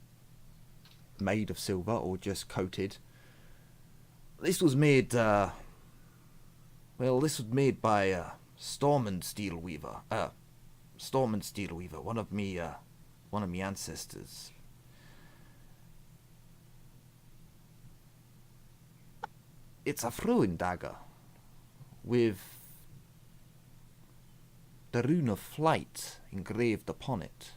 made of silver or just coated. This was made, this was made by Storm and Steelweaver, one of me ancestors. It's a throwing dagger with the rune of flight engraved upon it.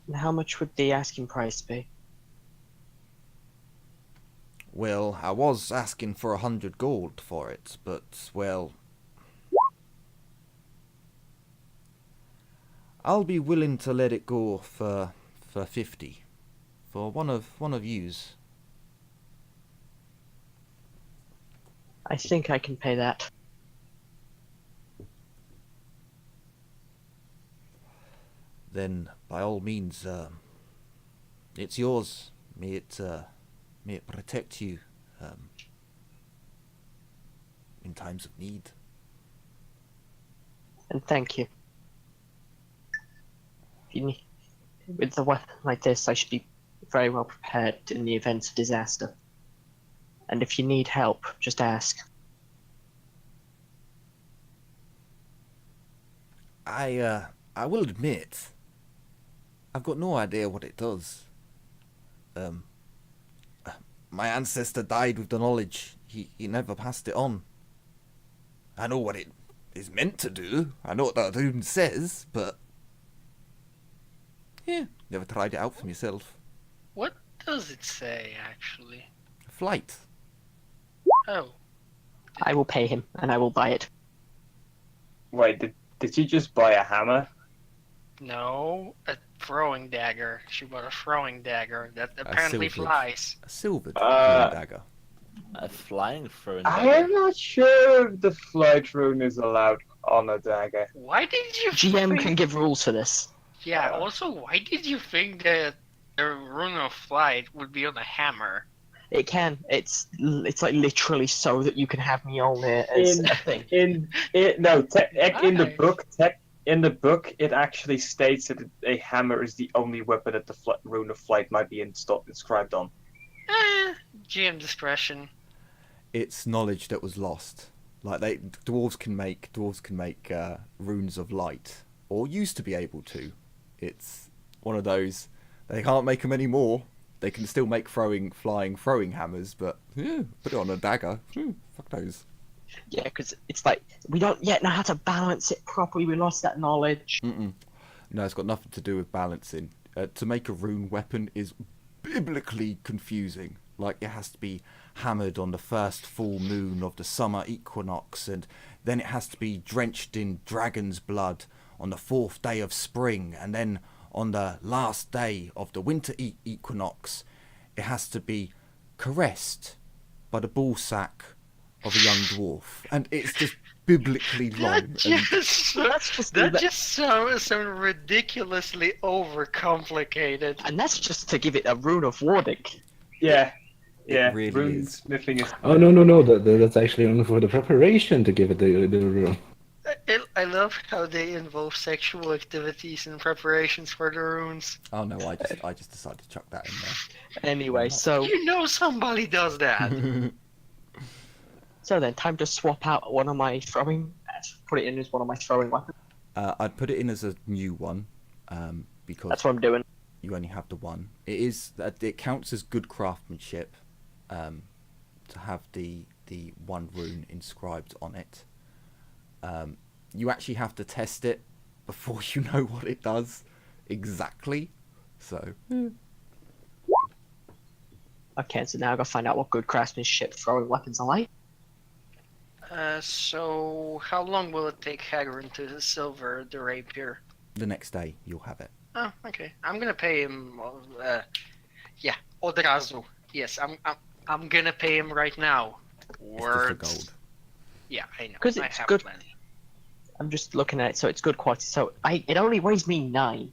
And how much would the asking price be? Well, I was asking for 100 gold for it, but, well, I'll be willing to let it go for 50. For one of yous. I think I can pay that. Then, by all means, it's yours. May it protect you in times of need. And thank you. If you need, with a weapon like this, I should be very well prepared in the event of disaster. And if you need help, just ask. I will admit, I've got no idea what it does. My ancestor died with the knowledge. He never passed it on. I know what it is meant to do. I know what that rune says, but yeah, never tried it out for myself. What does it say, actually? Flight. Oh. I will pay him, and I will buy it. Wait, did you just buy a hammer? No, a throwing dagger. She bought a throwing dagger that apparently flies. A silvered dagger. A flying throwing I dagger. am not sure if the flight rune is allowed on a dagger. Why did you GM think... can give rules for this. Yeah, also, why did you think that the rune of flight would be on a hammer? It can. It's like literally so that you can have me on there as a thing. In the book, it actually states that a hammer is the only weapon that the rune of flight might be inscribed on. GM discretion. It's knowledge that was lost. Like dwarves can make runes of light, or used to be able to. It's one of those. They can't make them anymore. They can still make throwing hammers, but yeah, put it on a dagger. Fuck those. Yeah, because it's like we don't yet know how to balance it properly. We lost that knowledge. No, it's got nothing to do with balancing. To make a rune weapon is biblically confusing. Like, it has to be hammered on the first full moon of the summer equinox, and then it has to be drenched in dragon's blood on the 4th day of spring, and then on the last day of the winter equinox, it has to be caressed by the ball sack of a young dwarf. And it's just biblically long. That just sounds ridiculously overcomplicated. And that's just to give it a rune of warding. Yeah. It really rune is. smithing is. Oh no! That's actually only for the preparation to give it the rune. I love how they involve sexual activities in preparations for the runes. Oh no, I just decided to chuck that in there. Anyway, so You know somebody does that. so then time to swap out one of my throwing. Put it in as one of my throwing weapons. I'd put it in as a new one, because That's what I'm doing. you only have the one. It counts as good craftsmanship, to have the one rune inscribed on it. You actually have to test it before you know what it does exactly. So Okay, so now I gotta find out what good craftsmanship throwing weapons are like. So how long will it take Hagrid to silver the rapier? the next day you'll have it. Oh, okay. I'm gonna pay him. Yeah, od razu. Yes, I'm gonna pay him right now. Words. It's just the gold. Yeah, I know. 'Cause I it's have good. plenty. I'm just looking at it, so it's good quality. So it only weighs me 9.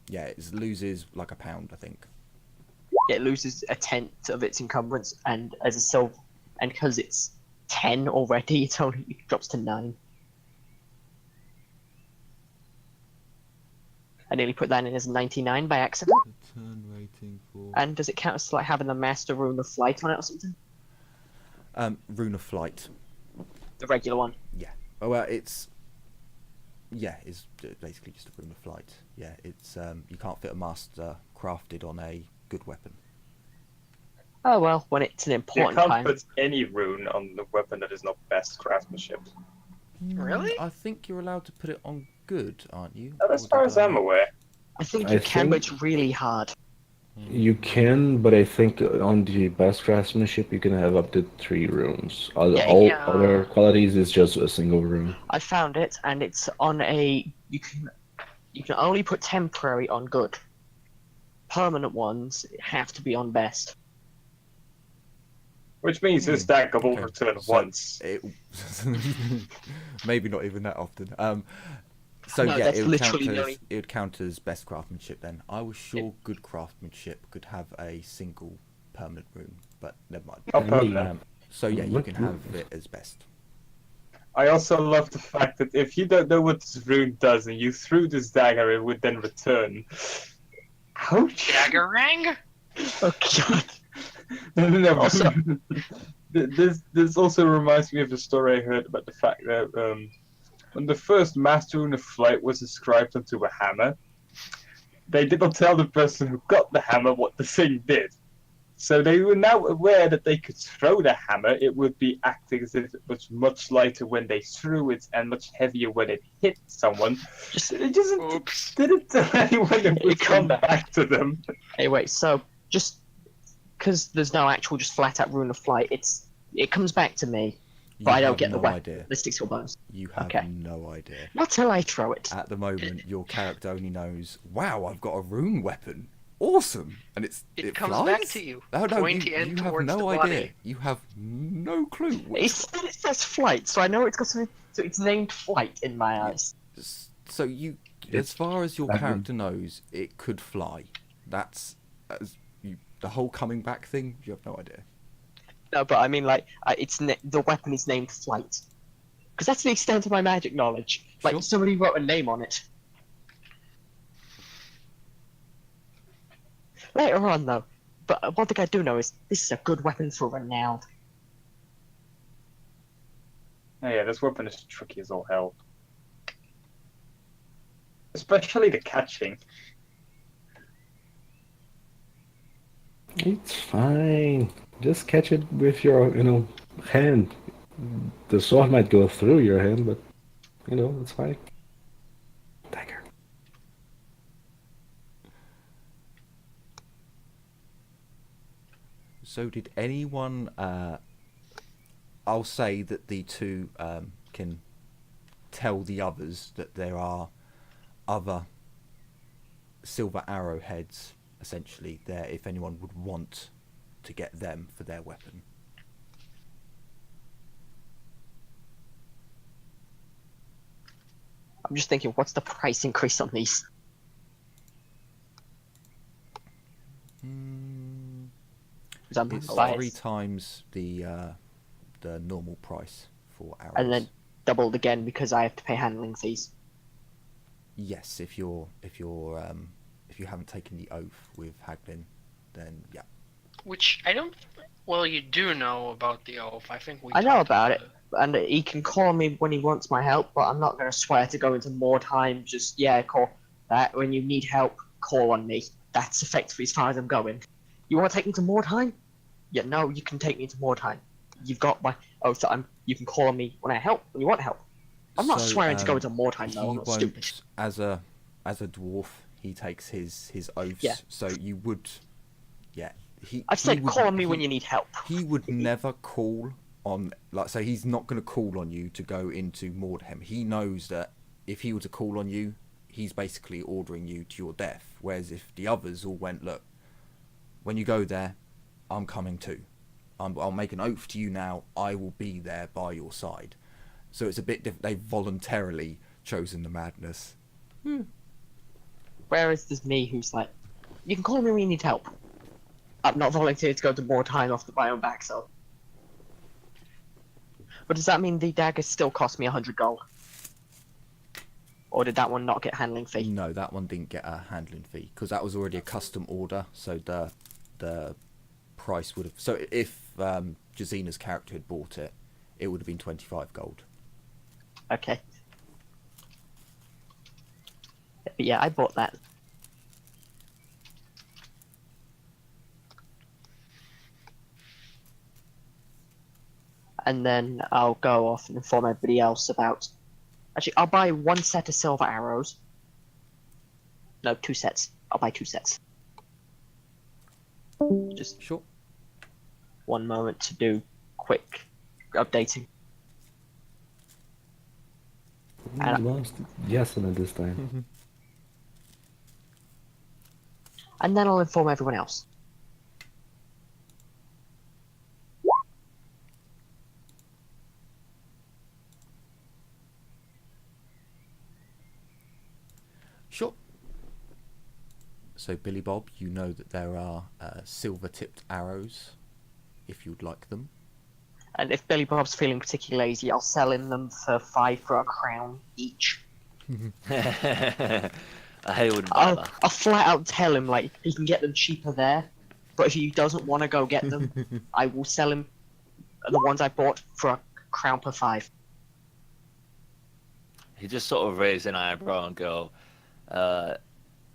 Yeah, it loses like a pound, I think. It loses a tenth of its encumbrance, and as a silver, and because it's 10 already. It drops to 9. I nearly put that in as 99 by accident. Return rating for And does it count as like having the Master Rune of Flight on it or something? Rune of Flight. The regular one. Yeah. Oh well, it's basically just a Rune of Flight. Yeah, it's you can't fit a master crafted on a good weapon. Oh well, when it's an You important can't time. put any rune on the weapon that is not best craftsmanship. Really? I think you're allowed to put it on good, aren't you? Not as Or far did as I'm aware. I think I you can, but think- it's really hard. You can, but I think on the best craftsmanship you can have up to 3 runes. All Yeah. other qualities is just a single rune. I found it, and it's on a. You can only put temporary on good. Permanent ones have to be on best. Which means this stack will Okay, return so once. It, maybe not even that often. So No, yeah, that's it would count literally the as only- it would count as best craftsmanship. Then I was sure good craftsmanship could have a single permanent rune, but never mind. Oh, permanent. So yeah, you can have it as best. I also love the fact that if you don't know what this rune does and you threw this dagger, it would then return. Ouch! Daggerang? Oh god. No. Also- this also reminds me of a story I heard about the fact that when the first Master Rune of Flight was inscribed onto a hammer, they did not tell the person who got the hammer what the thing did. So they were now aware that they could throw the hammer. It would be acting as if it was much lighter when they threw it and much heavier when it hit someone. It just Oops. didn't tell anyone it would It come come back to them. Hey, wait. So just because there's no actual just flat out Rune of Flight, it comes back to me. You But I don't have get no the weapon. idea. The sticks or bones. You have Okay. no idea. Not till I throw it. At the moment, your character only knows, "Wow, I've got a rune weapon. Awesome!" And It it comes flies? back to you, Oh, no, pointy you end have towards no the idea. body. You have no clue. It says Flight, so I know it's got something. So it's named Flight in my eyes. So you, as It's- far as your that character knows, it could fly. That's the whole coming back thing. You have no idea. No, but I mean like the weapon is named Flight. Because that's the extent of my magic knowledge. Like Sure. somebody wrote a name on it. Later on, though, but one thing I do know is this is a good weapon for renown. Oh, yeah, this weapon is tricky as all hell. Especially the catching. It's fine. Just catch it with your, hand. The sword might go through your hand, but, it's fine. Dagger. So did anyone? I'll say that the two can tell the others that there are other silver arrowheads, essentially, there if anyone would want to get them for their weapon. I'm just thinking, what's the price increase on these? Mm, 'Cause I'm it's biased. 3 times the normal price for arrows. And then doubled again because I have to pay handling fees. Yes, if you haven't taken the oath with Haglin, then yeah. Which I don't. Well, you do know about the oath. I think we. I know talked about it. And he can call me when he wants my help, but I'm not going to swear to go into Mordheim. Just, call that. When you need help, call on me. That's effectively as far as I'm going. You want to take me to Mordheim? Yeah, no, you can take me to Mordheim. You've got my oath that you can call on me when you want help. I'm not So, swearing to go into Mordheim, though. He I'm not won't, stupid. as a dwarf, he takes his oaths. Yeah. So you would, I said call on me when you need help. He would never call on, so he's not going to call on you to go into Mordheim. He knows that if he were to call on you, he's basically ordering you to your death. Whereas if the others all went, look, when you go there, I'm coming too. I'll make an oath to you now. I will be there by your side. So it's a bit different. They've voluntarily chosen the madness. Whereas there's me who's like, you can call me when you need help. I'm not volunteering to go to Mordheim off my own back, so. But does that mean the daggers still cost me 100 gold? Or did that one not get handling fee? No, that one didn't get a handling fee because that was already a custom order. So the price would have. So if Jazina's character had bought it, it would have been 25 gold. Okay. But yeah, I bought that. And then I'll go off and inform everybody else about... Actually, I'll buy 1 set of silver arrows. No, 2 sets. I'll buy 2 sets. Just Sure. one moment to do quick updating. We lost Yasuna this time. And then I'll inform everyone else. Sure. So Billy Bob, you know that there are silver-tipped arrows, if you'd like them. And if Billy Bob's feeling particularly lazy, I'll sell him them for 5 for a crown each. I wouldn't buy that. I'll flat out tell him, like, he can get them cheaper there, but if he doesn't want to go get them, I will sell him the ones I bought for a crown per 5. He just sort of raise an eyebrow and go,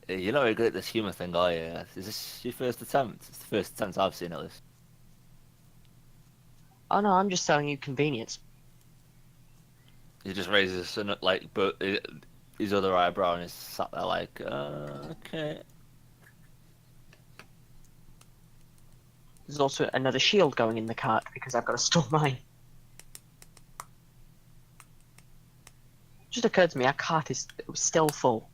you're not very good at this humour thing, are you? Is this your first attempt? It's the first attempt I've seen at this. Oh no, I'm just selling you convenience. He just raises but his other eyebrow and is sat there like, okay. There's also another shield going in the cart because I've got to store mine. Just occurred to me, our cart is still full.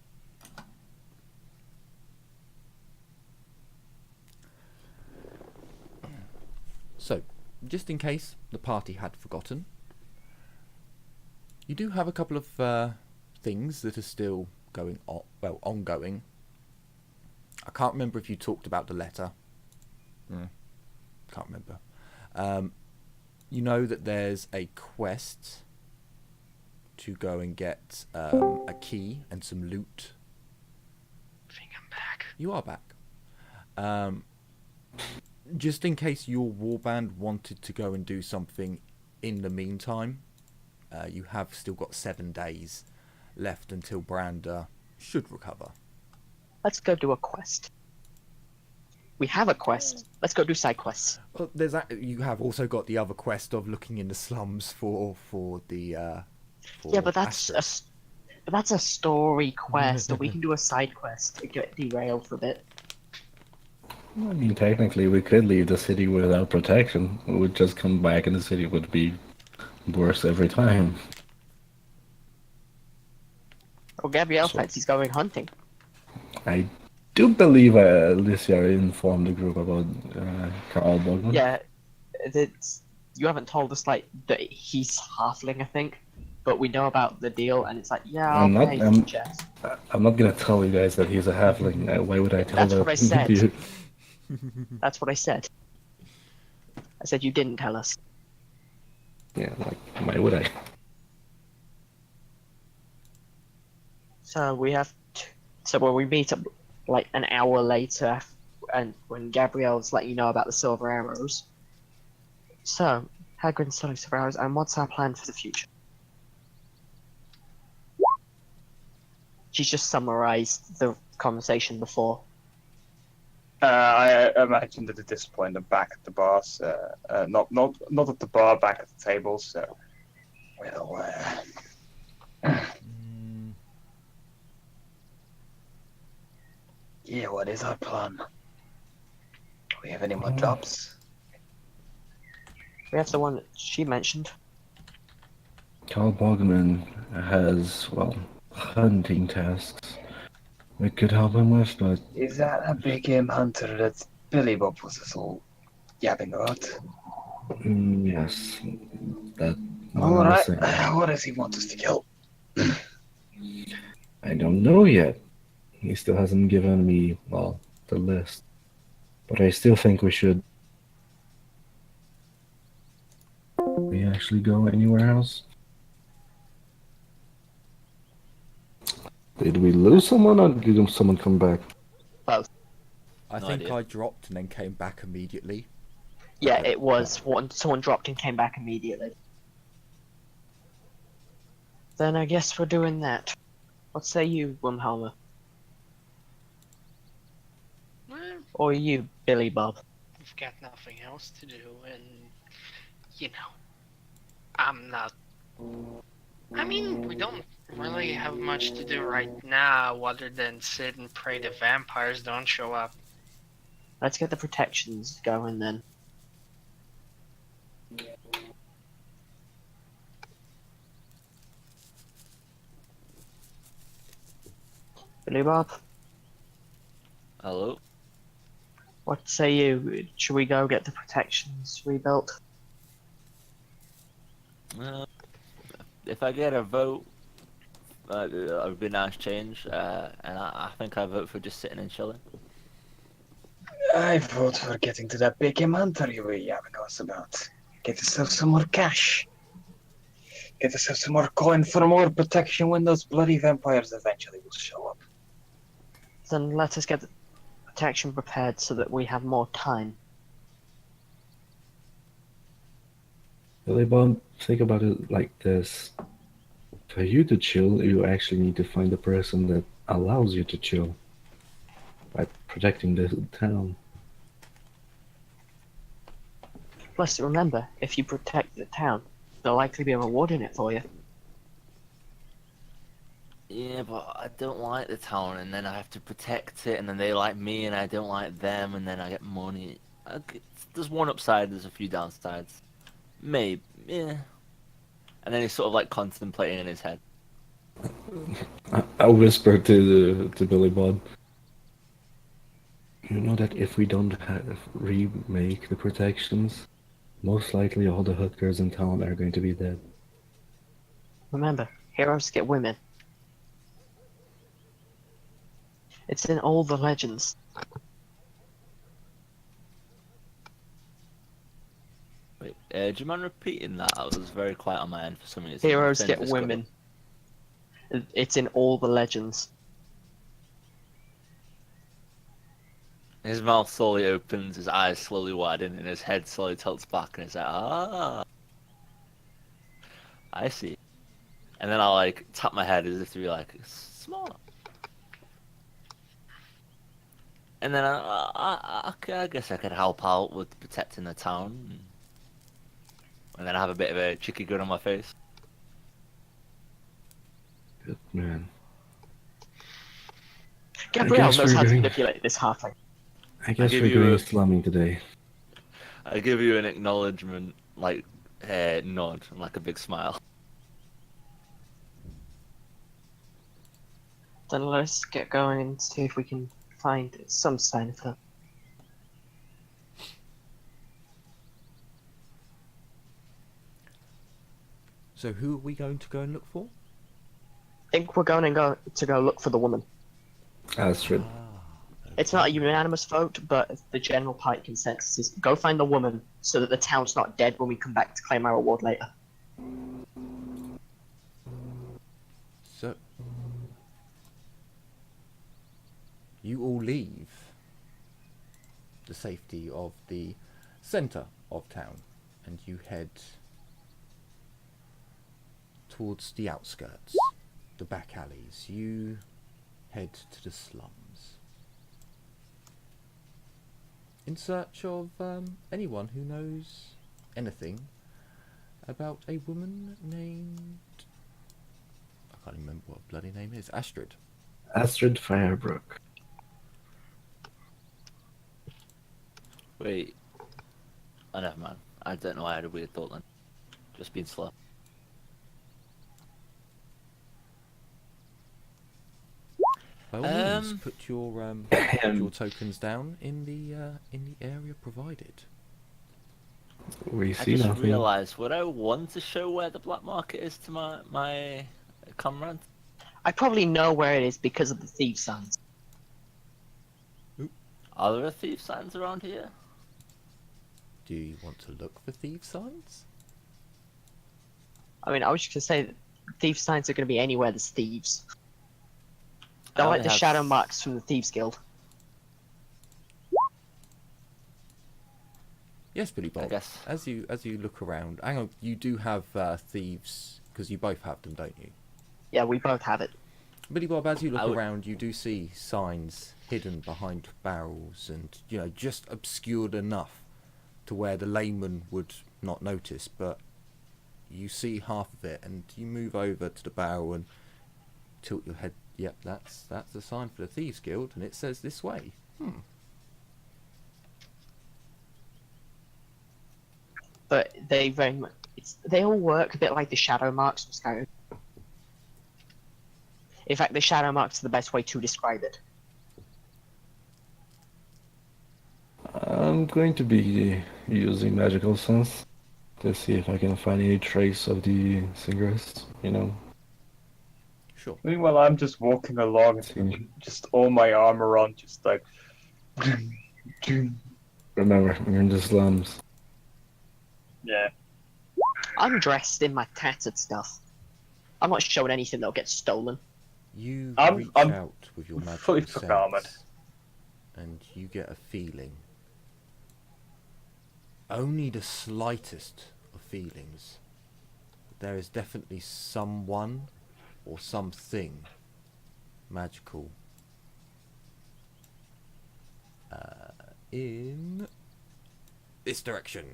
So, just in case the party had forgotten, you do have a couple of things that are still going on, well, ongoing. I can't remember if you talked about the letter. Can't remember. You know that there's a quest to go and get a key and some loot. I think I'm back. You are back. Just in case your warband wanted to go and do something in the meantime, you have still got 7 days left until Brander should recover. Let's go do a quest. We have a quest. Let's go do side quests. Well, you have also got the other quest of looking in the slums for the. For Yeah, but that's Asterisk. that's a story quest. Or we can do a side quest to get derailed for a bit. I mean, technically, we could leave the city without protection. We would just come back and the city would be worse every time. Well, Gabrielle fancies going hunting. I do believe Alicia informed the group about Carl Bogman. Yeah, you haven't told us like that he's halfling, I think, but we know about the deal, and it's like, yeah, I'll pay for chess. I'm not gonna tell you guys that he's a halfling. Why would I tell That's that? what I said. to you? That's what I said. I said you didn't tell us. Yeah, like, why would I? So we have. So when we meet up like an hour later, and when Gabrielle's letting you know about the silver arrows. So, Hagrid's selling silver arrows, and what's our plan for the future? She's just summarized the conversation before. I imagine that at this point I'm back at the bar, so, not at the bar, back at the table. So, well, yeah, what is our plan? Do we have any more jobs? We have the one that she mentioned. Carl Bogman has, well, hunting tasks we could help him with, but Is that a big game hunter that Billy Bob was all yapping about? yes, that. All right. What does he want us to kill? I don't know yet. He still hasn't given me, well, the list. But I still think we should. we actually go anywhere else? Did we lose someone or did someone come back? Both. I No think idea. I dropped and then came back immediately. Yeah, Okay. it was. Someone dropped and came back immediately. Then I guess we're doing that. What say you, Wumhelmer? Well, Or you, Billy Bob? we've got nothing else to do, and you know, I'm not. I mean, we don't really have much to do right now other than sit and pray the vampires don't show up. Let's get the protections going then. Billy Bob, Hello? what say you? Should we go get the protections rebuilt? If I get a vote, it would be a nice change, and I think I vote for just sitting and chilling. I vote for getting to that big inventory we yapping us about. Get yourself some more cash. Get yourself some more coin for more protection when those bloody vampires eventually will show up. Then let us get the protection prepared so that we have more time. Billy Bob, think about it like this. For you to chill, you actually need to find a person that allows you to chill by protecting the town. Plus, remember, if you protect the town, there'll likely be a reward in it for you. Yeah, but I don't like the town, and then I have to protect it, and then they like me, and I don't like them, and then I get money. There's one upside, there's a few downsides. Maybe, yeah. And then he's sort of like contemplating in his head. I whispered to Billy Bob. You know that if we don't remake the protections, most likely all the hookers in town are going to be dead. Remember, heroes get women. It's in all the legends. Wait, do you mind repeating that? I was very quiet on my end for some reason. Heroes My get phone just got women. It's in all the legends. His mouth slowly opens, his eyes slowly widen, and his head slowly tilts back, and he's like, ah, I see. And then I'll like tap my head as if to be like, smart. And then I guess I could help out with protecting the town. And then I have a bit of a cheeky grin on my face. Good man. Gabrielle guess knows we're how to doing- manipulate this halfling. I guess give we're you doing a- slumming today. I give you an acknowledgement, like, nod, and like a big smile. Then let's get going and see if we can find some sign of her. So who are we going to go and look for? I think we're going to go look for the woman. Astrid. It's not a unanimous vote, but the general party consensus is go find the woman so that the town's not dead when we come back to claim our reward later. So you all leave the safety of the centre of town and you head towards the outskirts, the back alleys. You head to the slums in search of anyone who knows anything about a woman named... I can't remember what her bloody name is. Astrid. Astrid Firebrook. Wait. Oh, never mind. I don't know why I had a weird thought then. Just being slow. By all means, put your tokens down in the area provided. We I see just nothing. realised, would I want to show where the black market is to my comrade? I probably know where it is because of the thief signs. Are there thief signs around here? Do you want to look for thief signs? I mean, I was just gonna say that thieves' signs are gonna be anywhere there's thieves. They're I like only the have- shadow marks from the Thieves Guild. Yes, Billy I Bob. guess. As you look around, hang on, you do have thieves because you both have them, don't you? Yeah, we both have it. Billy Bob, as you look I would- around, you do see signs hidden behind barrels and, just obscured enough to where the layman would not notice, but you see half of it and you move over to the barrel and tilt your head. Yep, that's the sign for the Thieves Guild, and it says this way. But they very much, they all work a bit like the shadow marks from Skyrim. In fact, the shadow marks are the best way to describe it. I'm going to be using magical sense to see if I can find any trace of the Singrist, Sure. Meanwhile, I'm just walking along, See. just all my armor on, just like. Remember, we're in the slums. Yeah. I'm dressed in my tattered stuff. I'm not showing anything that'll get stolen. You I'm- reach I'm out with your magical fully sense, armored. and you get a feeling. Only the slightest of feelings. There is definitely someone or something magical in this direction.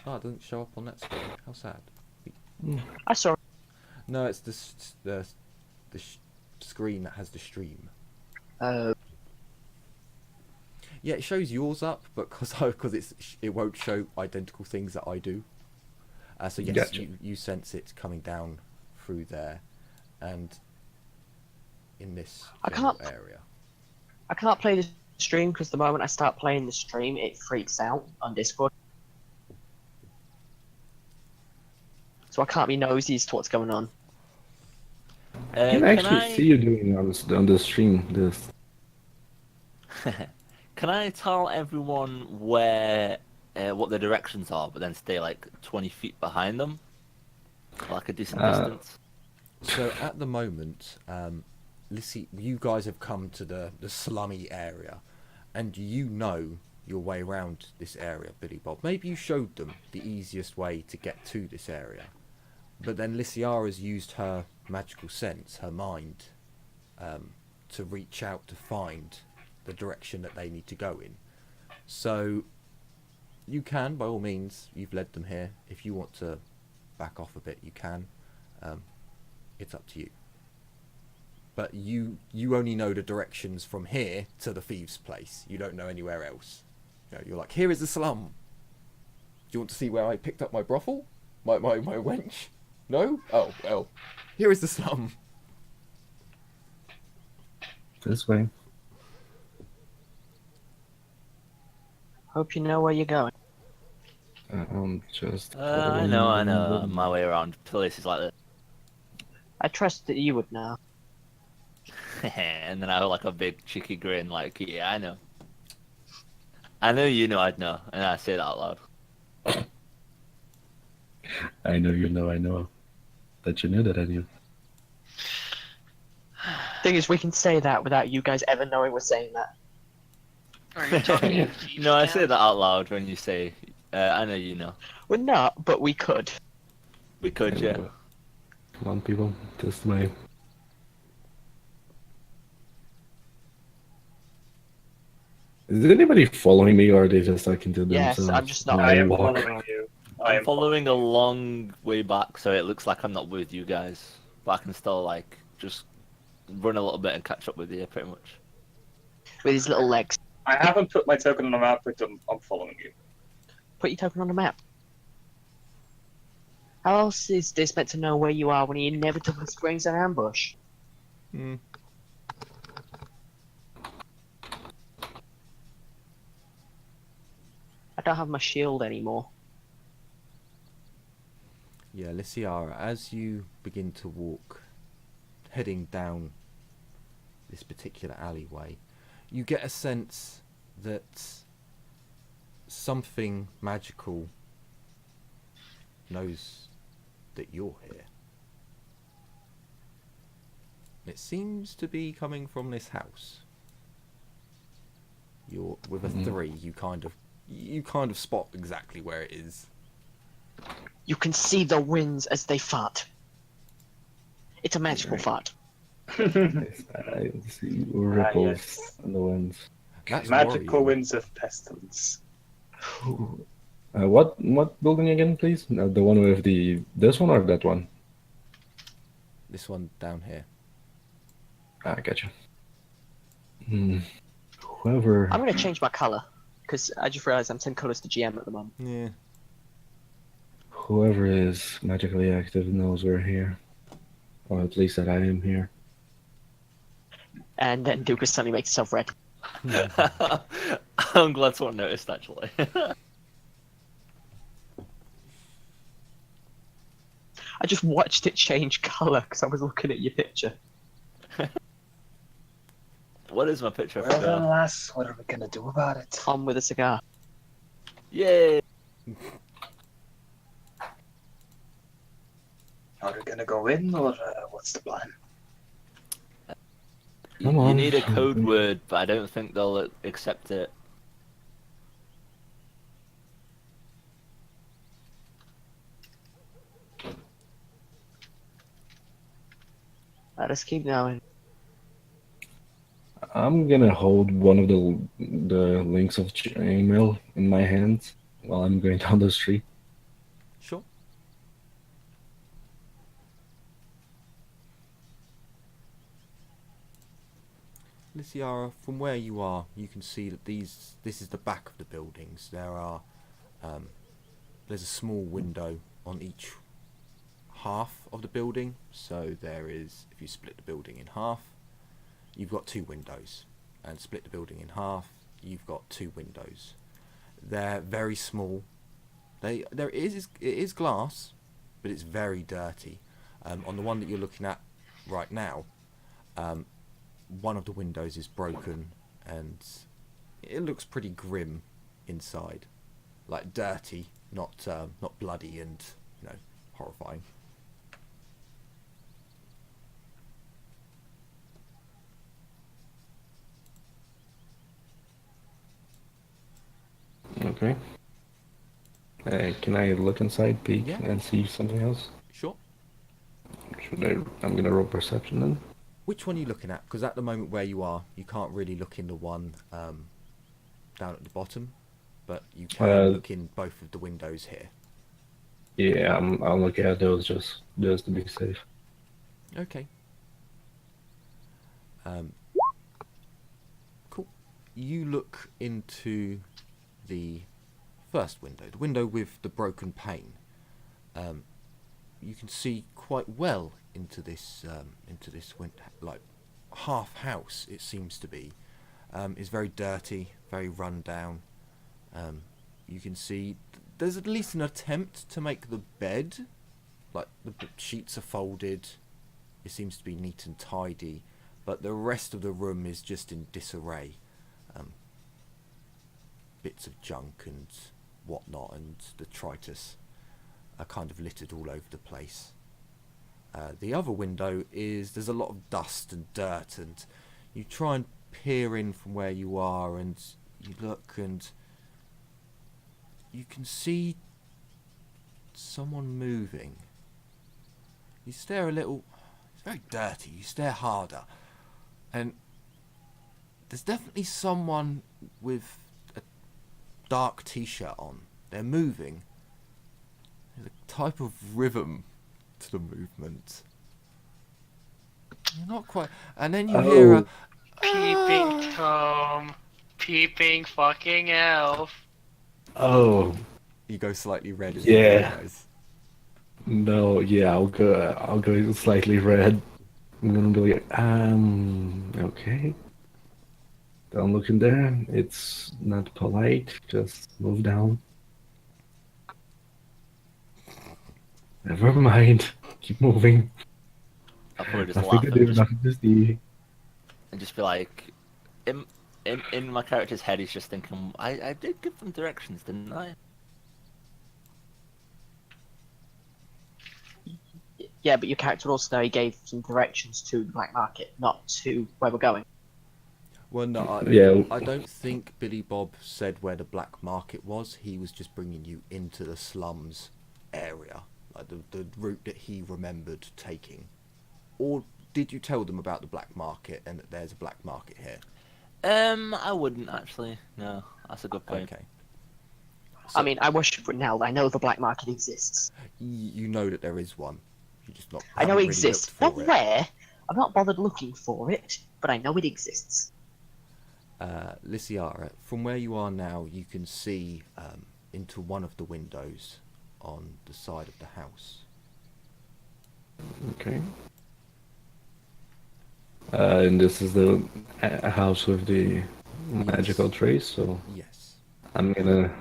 Oh, it doesn't show up on that screen. How sad. I saw. No, it's the screen that has the stream. Uh, Yeah, it shows yours up, but because it won't show identical things that I do. So yes, Gotcha. you sense it coming down through there, and in this I general can't- area. I can't play the stream because the moment I start playing the stream, it freaks out on Discord. So I can't be nosy as to what's going on. I can actually see you doing on the stream this. Can I tell everyone where what the directions are, but then stay like 20 feet behind them, like a decent distance? So at the moment, Lissy, you guys have come to the slummy area, and you know your way around this area, Billy Bob. Maybe you showed them the easiest way to get to this area, but then Lysiara's used her magical sense, her mind, to reach out to find the direction that they need to go in. So you can, by all means, you've led them here. If you want to back off a bit, you can. It's up to you. But you only know the directions from here to the thieves' place. You don't know anywhere else. You're like, here is the slum. Do you want to see where I picked up my brothel? My wench? No? Oh, well, here is the slum. This way. Hope you know where you're going. Just. I know my way around places like this. I trust that you would know. And then I have like a big cheeky grin, like, yeah, I know. I know you know I'd know, and I say that out loud. I know you know I know. That you knew that I knew. Thing is, we can say that without you guys ever knowing we're saying that. Are you talking? to No, I Ken? say that out loud when you say, I know you know. We're not, but we could. We could, yeah. Come on, people. This way. Is anybody following me, or are they just talking to Yes, themselves? I'm just not- when I they am walk? following you. I I'm am following a long way back, so it looks like I'm not with you guys. But I can still, like, just run a little bit and catch up with you, pretty much. With his little legs. I haven't put my token on the map, but I'm following you. Put your token on the map. How else is this meant to know where you are when he inevitably springs an ambush? I don't have my shield anymore. Yeah, Lysiara, as you begin to walk, heading down this particular alleyway, you get a sense that something magical knows that you're here. It seems to be coming from this house. You're with a 3. You kind of spot exactly where it is. You can see the winds as they fart. It's a magical fart. I see ripples yes. in the winds. That's Magical worrying. winds of pestilence. What building again, please? The one with this one or that one? This one down here. I gotcha. Whoever. I'm gonna change my color because I just realized I'm 10 colors to GM at the moment. Yeah. Whoever is magically active knows we're here, or at least that I am here. And then Dukas suddenly makes himself red. I'm glad someone noticed, actually. I just watched it change color because I was looking at your picture. What is my picture? I Well then, forgot. lass, what are we gonna do about it? Tom with a cigar. Yay! Are we gonna go in, or what's the plan? You Come on. need a code word, but I don't think they'll accept it. Let us keep going. I'm gonna hold one of the links of email in my hands while I'm going down the street. Sure. Lysiara, from where you are, you can see that this is the back of the buildings. There's a small window on each half of the building. So there is, if you split the building in half, you've got 2 windows, and split the building in half, you've got 2 windows. They're very small. It is glass, but it's very dirty. On the one that you're looking at right now, one of the windows is broken, and it looks pretty grim inside, like dirty, not bloody and horrifying. Okay. Can I look inside, peek, Yeah. and see something else? Sure. I'm gonna roll perception then. Which one are you looking at? Because at the moment where you are, you can't really look in the one down at the bottom, but you can look in both of the windows here. Yeah, I'll look at those just to be safe. Okay. Cool. You look into the first window, the window with the broken pane. You can see quite well into this window, like half house. It seems to be. It's very dirty, very run down. You can see there's at least an attempt to make the bed, like the sheets are folded. It seems to be neat and tidy, but the rest of the room is just in disarray. Bits of junk and whatnot, and detritus are kind of littered all over the place. The other window there's a lot of dust and dirt, and you try and peer in from where you are, and you look, and you can see someone moving. You stare a little. It's very dirty. You stare harder, and there's definitely someone with a dark t-shirt on. They're moving. There's a type of rhythm to the movement. You're not quite. And then you hear a Peeping Tom. Peeping fucking elf. Oh, You go slightly red as Yeah. you realise. no, yeah, I'll go slightly red. I'm gonna be like, okay. Don't look in there. It's not polite. Just move down. Never mind. Keep moving. I'll probably just Nothing laugh to do, and nothing to see. just be like, in my character's head, he's just thinking, I did give them directions, didn't I? Yeah, but your character also gave some directions to the black market, not to where we're going. Well, no, Yeah. I don't think Billy Bob said where the black market was. He was just bringing you into the slums area, like the route that he remembered taking. Or did you tell them about the black market and that there's a black market here? I wouldn't actually. No, that's a good point. Okay. I mean, I worship Rinaldo. I know the black market exists. You know that there is one. You just not. I know haven't it really exists. looked Not for it. where. I'm not bothered looking for it, but I know it exists. Lysiara, from where you are now, you can see into one of the windows on the side of the house. Okay. And this is the house with the magical trace, so Yes. I'm gonna...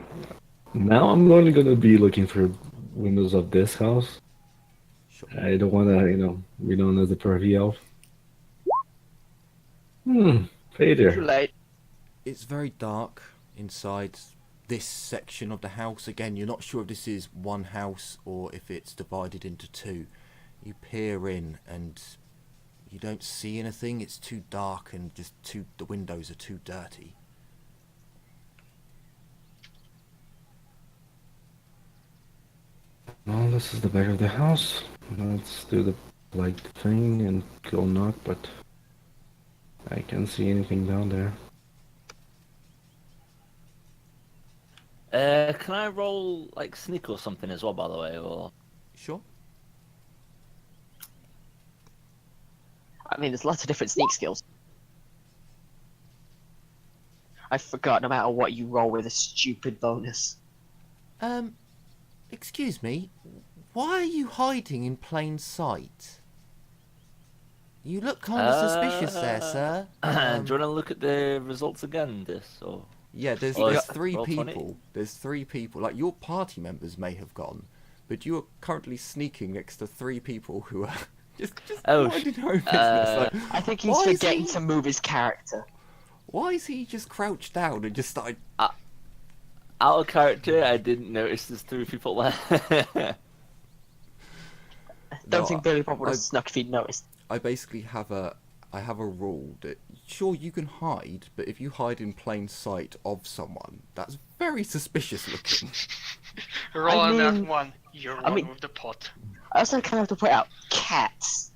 Now I'm only gonna be looking for windows of this house. Sure. I don't wanna, be known as a pervy elf. Hey Too there. late. It's very dark inside this section of the house. Again, you're not sure if this is one house or if it's divided into two. You peer in and you don't see anything. It's too dark and the windows are too dirty. Well, this is the back of the house. Let's do the light thing and go knock, but I can't see anything down there. Can I roll like sneak or something as well, by the way, or? Sure. I mean, there's lots of different sneak skills. I forgot, no matter what you roll with a stupid bonus. Excuse me, why are you hiding in plain sight? You look kind of suspicious there, sir. Do you want to look at the results again, this or? Yeah, there's Oh, three roll 20. people. There's 3 people. Like, your party members may have gone, but you are currently sneaking next to 3 people who are just Oh, minding their own business. Like, I think he's why is forgetting he- to move his character. Why is he just crouched down and just started... Out of character, I didn't notice there's 3 people there. Don't No, think Billy Bob would have I- snuck if he'd noticed. I basically have a rule that, sure, you can hide, but if you hide in plain sight of someone, that's very suspicious looking. Roll on mean- that one. You're I one mean- with the pot. I also kind of have to point out, cats.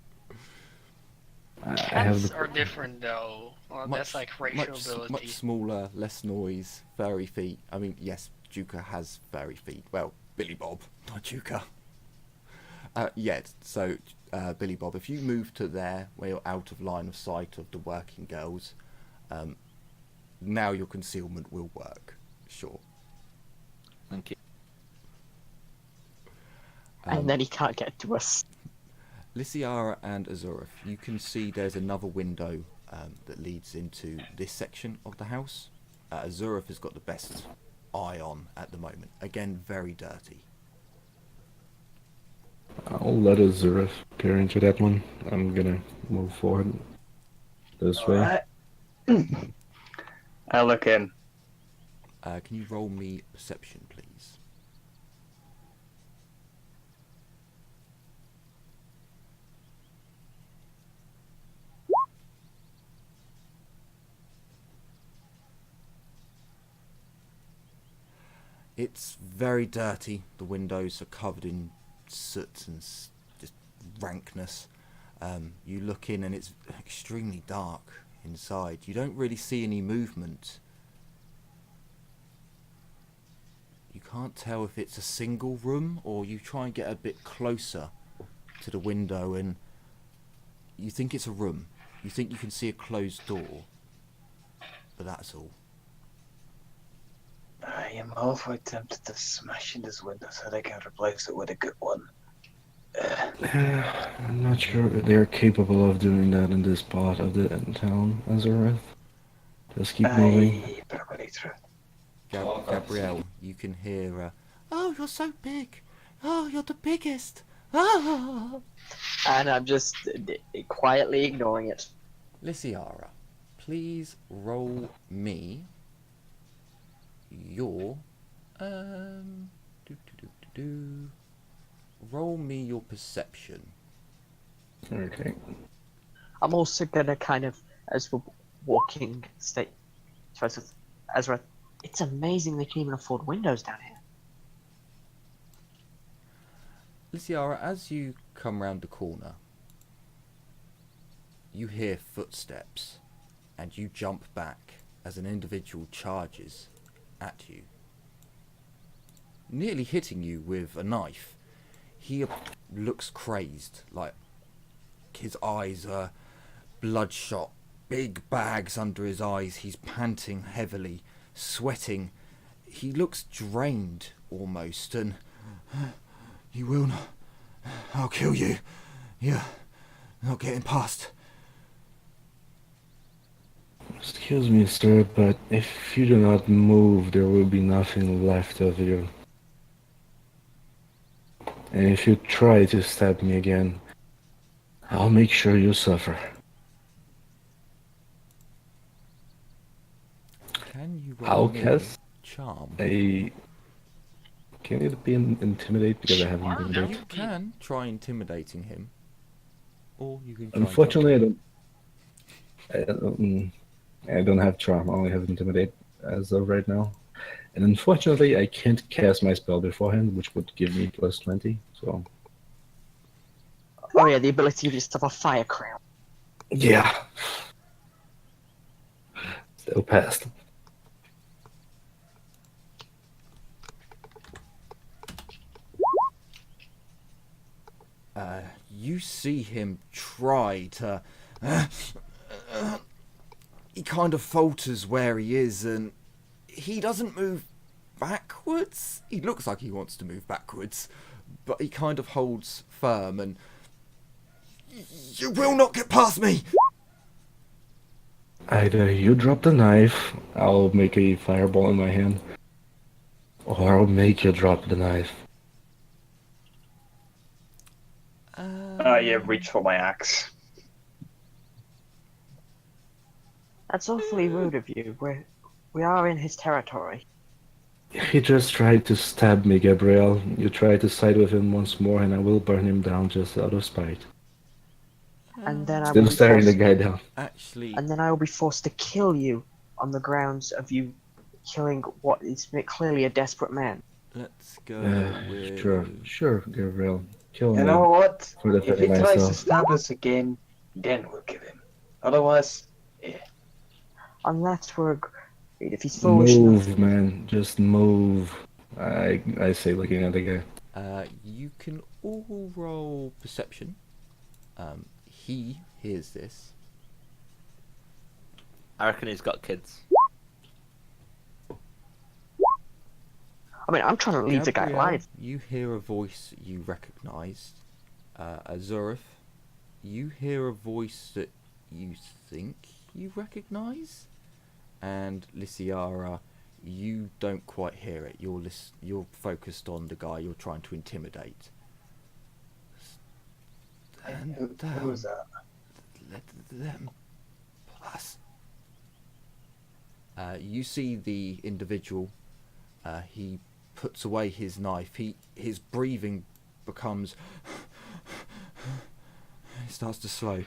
I have Cats the... are different though. Well, that's like racial ability. much smaller, less noise, furry feet. I mean, yes, Juka has furry feet. Well, Billy Bob, not Juka. So Billy Bob, if you move to there, where you're out of line of sight of the working girls, now your concealment will work. Sure. Thank you. And then he can't get to us. Lysiara and Azurif, you can see there's another window that leads into this section of the house. Azurif has got the best eye on at the moment. Again, very dirty. I'll let Azurif peer into that one. I'm gonna move forward this way. Alright. I'll look in. Can you roll me perception, please? It's very dirty. The windows are covered in soot and just rankness. You look in and it's extremely dark inside. You don't really see any movement. You can't tell if it's a single room or you try and get a bit closer to the window and you think it's a room. You think you can see a closed door, but that's all. I am halfway tempted to smash in this window so they can replace it with a good one. I'm not sure if they're capable of doing that in this part of the town, Azurith. Just keep moving. Probably true. Gabrielle, you can hear, "Oh, you're so big. Oh, you're the biggest. Ah!" And I'm just quietly ignoring it. Lysiara, please roll me your roll me your perception. Okay. I'm also gonna kind of, as we're walking, state to Ezra, it's amazing they can even afford windows down here. Lysiara, as you come round the corner, you hear footsteps, and you jump back as an individual charges at you, nearly hitting you with a knife. He looks crazed, like his eyes are bloodshot, big bags under his eyes. He's panting heavily, sweating. He looks drained almost, and you will not. I'll kill you. You're not getting past. Excuse me, sir, but if you do not move, there will be nothing left of you. And if you try to stab me again, I'll make sure you suffer. Can you roll I'll me cast charm? a... Can it be intimidate because I have Charm? intimidate? You can try intimidating him, or you can try. Unfortunately, I don't have charm. I only have intimidate as of right now. And unfortunately, I can't cast my spell beforehand, which would give me plus 20. So Oh yeah, the ability to just have a fire crown. yeah, still passed. You see him try to. He kind of falters where he is, and he doesn't move backwards. He looks like he wants to move backwards, but he kind of holds firm, and you will not get past me. Either you drop the knife, I'll make a fireball in my hand, or I'll make you drop the knife. Yeah, reach for my axe. That's awfully rude of you. We are in his territory. He just tried to stab me, Gabrielle. You try to side with him once more, and I will burn him down just out of spite. And then I will Still be staring the forced, guy down. Actually, and then I will be forced to kill you on the grounds of you killing what is clearly a desperate man. let's go with. Sure, Gabrielle. Kill You me know what? for If defending he tries to myself. stab us again, then we'll kill him. Otherwise, Unless we're agreed. If he's foolish enough Move, man. Just move. I say, looking at the guy. You can all roll perception. He hears this. I reckon he's got kids. I mean, I'm trying to leave the guy Gabrielle, alive. you hear a voice you recognise. Azurith, you hear a voice that you think you recognise. And Lysiara, you don't quite hear it. You're focused on the guy you're trying to intimidate. And who was that? let them pass. You see the individual. He puts away his knife. His breathing becomes. It starts to slow.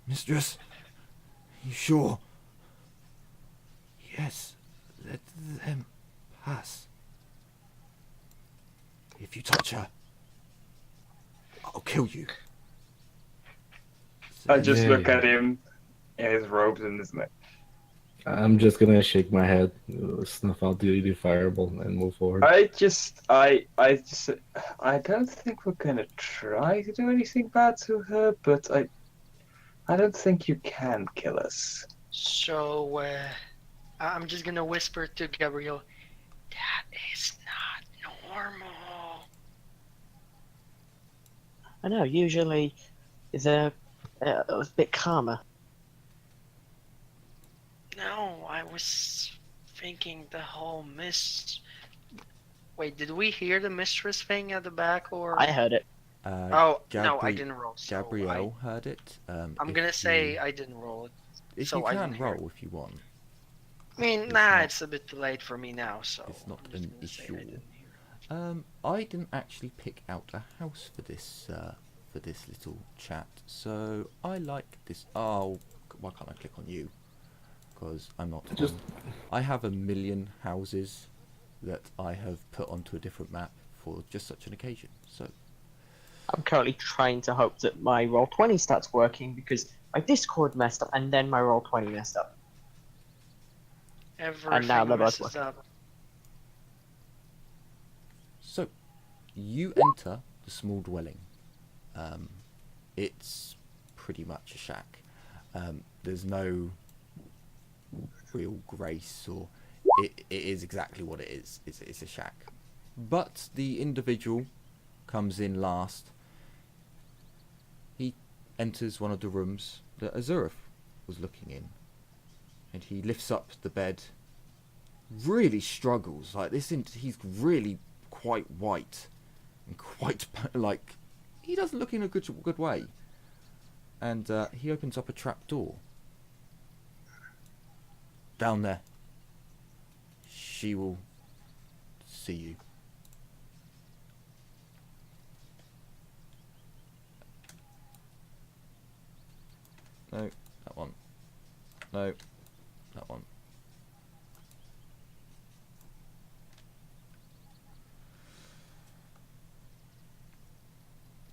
Mistress, you sure? Yes, let them pass. If you touch her, I'll kill you. I just Yeah. look at him in his robes and his neck. I'm just gonna shake my head, snuff out the fireball, and move forward. I don't think we're gonna try to do anything bad to her, but I don't think you can kill us. So, I'm just gonna whisper to Gabriel, that is not normal. I know, usually they're a bit calmer. No, I was thinking the whole Wait, did we hear the mistress thing at the back, or? I heard it. Oh, no, I didn't roll. So Gabrielle heard it. I'm gonna say I didn't roll it. If so you I can didn't hear roll if you want. I mean, It's nah, not- it's a bit too late for me now, so. it's not I'm just an gonna say I issue. didn't hear I didn't actually pick out a house for this little chat, so I like this. Oh, why can't I click on you? Because I'm not. Just- I have a million houses that I have put onto a different map for just such an occasion. So I'm currently trying to hope that my Roll20 starts working because my Discord messed up and then my Roll20 messed up. Everything now they're both messes up. So, you enter the small dwelling. It's pretty much a shack. There's no real grace, or it is exactly what it is. It's a shack. But the individual comes in last. He enters one of the rooms that Azurif was looking in, and he lifts up the bed. Really struggles like this. He's really quite white and quite like he doesn't look in a good way, and he opens up a trap door. Down there, she will see you. No, that one. No, that one.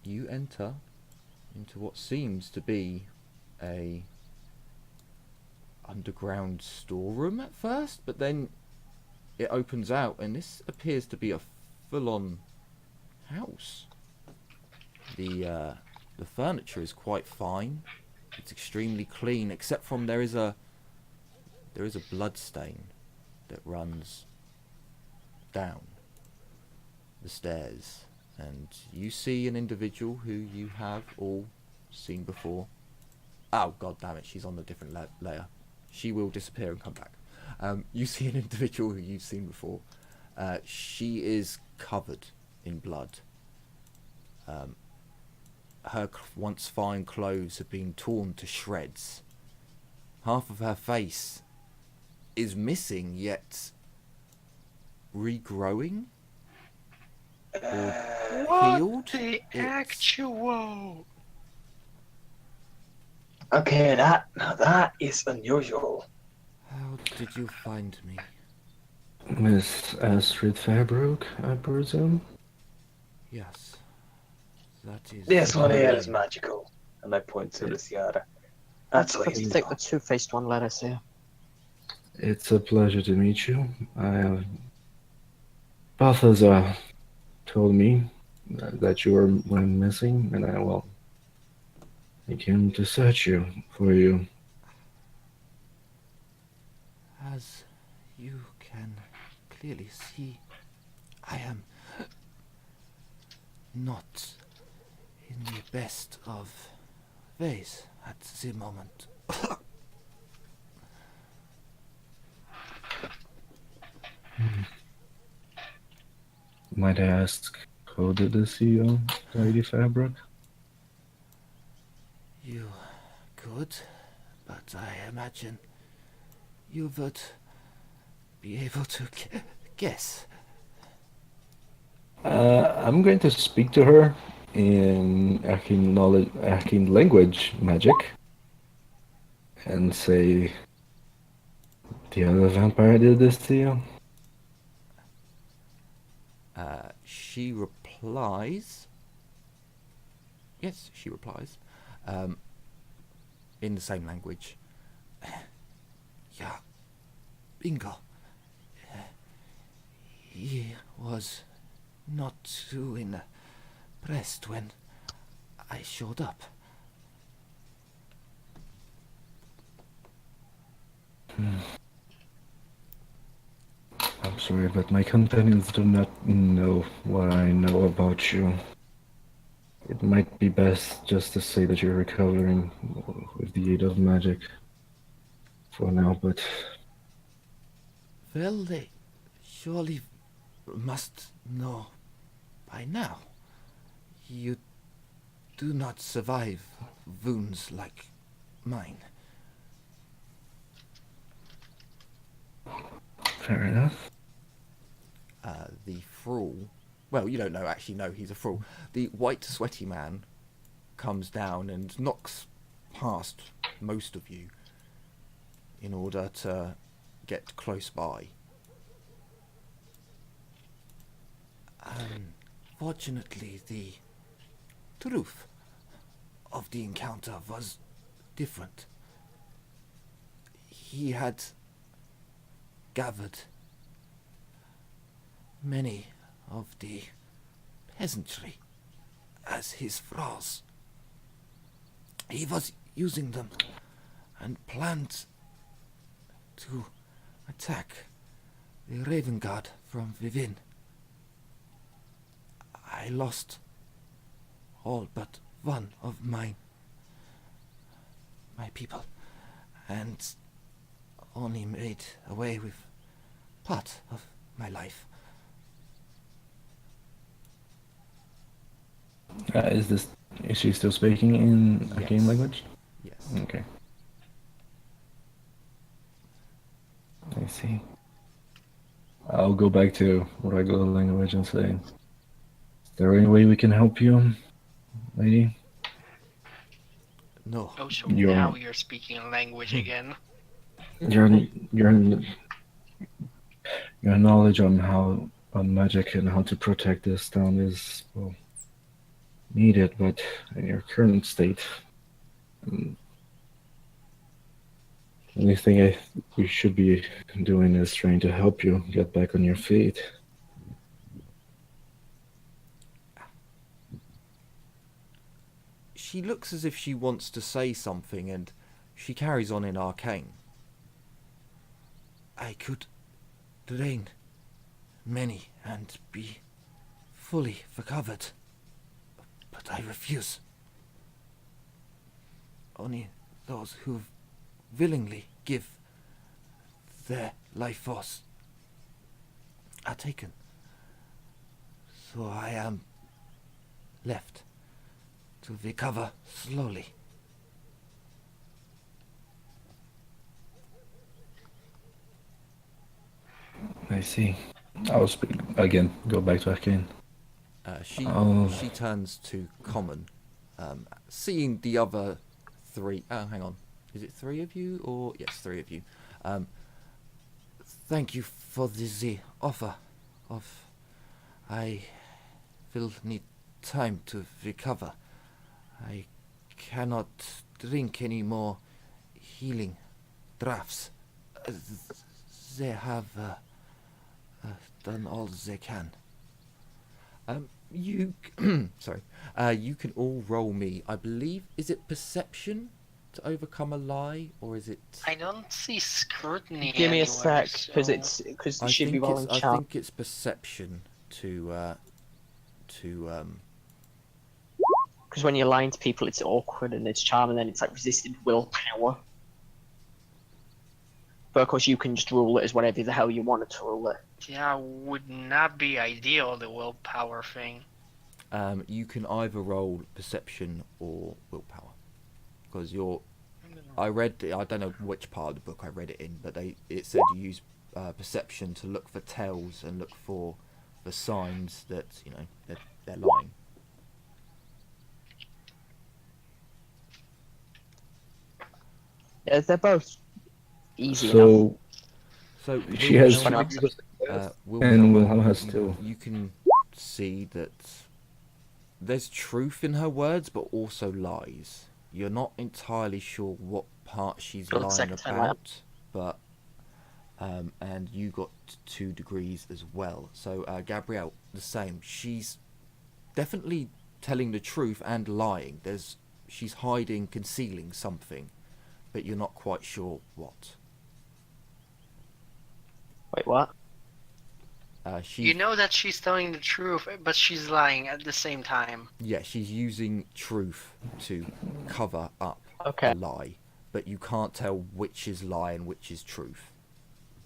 You enter into what seems to be a underground storeroom at first, but then it opens out and this appears to be a full-on house. The furniture is quite fine. It's extremely clean, except from there is a blood stain that runs down the stairs. And you see an individual who you have all seen before. Oh, god damn it, she's on a different layer. She will disappear and come back. You see an individual who you've seen before. She is covered in blood. Her once fine clothes have been torn to shreds. Half of her face is missing, yet regrowing. Or healed. The actual. Okay, that is unusual. How did you find me? Miss Astrid Fabrook, I presume? Yes, that is. This one here is Mordheim. magical. And I point to the tiara. That's what Let's he's take the two-faced one, let us here. It's a pleasure to meet you. Balthazar told me that you went missing, and I came to search for you. As you can clearly see, I am not in the best of ways at the moment. Might I ask, who did this see you, Lady Fabrook? You could, but I imagine you would be able to guess. I'm going to speak to her in arcane language magic and say, the other vampire did this to you? She replies. Yes, she replies. In the same language. Yeah, bingo. He was not too impressed when I showed up. I'm sorry, but my companions do not know what I know about you. It might be best just to say that you're recovering with the aid of magic for now, but Well, they surely must know by now. You do not survive wounds like mine. fair enough. The thrall well, you don't know, actually, no, he's a thrall. The white sweaty man comes down and knocks past most of you in order to get close by. Fortunately, the truth of the encounter was different. He had gathered many of the peasantry as his thralls. He was using them and planned to attack the Raven Guard from within. I lost all but one of my people, and only made away with part of my life. Is she still speaking in arcane language? Yes. Okay. I see. I'll go back to regular language and say, is there any way we can help you, lady? No. Oh, so You're- now you're speaking a language again. Your knowledge on magic and how to protect this town is, well, needed, but in your current state, the only thing we should be doing is trying to help you get back on your feet. She looks as if she wants to say something, and she carries on in arcane. I could drain many and be fully recovered, but I refuse. Only those who willingly give their life force are taken. So I am left to recover slowly. I see. I'll speak again. Go back to arcane. She turns to common, seeing the other three. Oh, hang on. Is it three of you, or yes, three of you? Thank you for the offer. I will need time to recover. I cannot drink any more healing drafts. They have done all they can. You sorry. You can all roll me. I believe, is it perception to overcome a lie, or is it? I don't see scrutiny. Give me a anywhere, sec, because so- because I it should be think rolling I chart. think it's perception to Because when you're lying to people, it's awkward and it's charm, and then it's like resisted willpower. But of course, you can just rule it as whatever the hell you wanted to rule it. Yeah, would not be ideal, the willpower thing. you can either roll perception or willpower, because I don't know which part of the book I read it in, but it said you use perception to look for tells and look for the signs that they're lying. Yeah, they're both easy enough. So So she has Willpower. and Wilhelm has two. You can see that there's truth in her words, but also lies. You're not entirely sure what part she's Got lying second time about, but and you got 2 degrees as well. So Gabrielle, the same. She's definitely telling the truth and lying. She's hiding, concealing something, but you're not quite sure what. Wait, what? You know that she's telling the truth, but she's lying at the same time. Yeah, she's using truth to cover up Okay. a lie, but you can't tell which is lie and which is truth.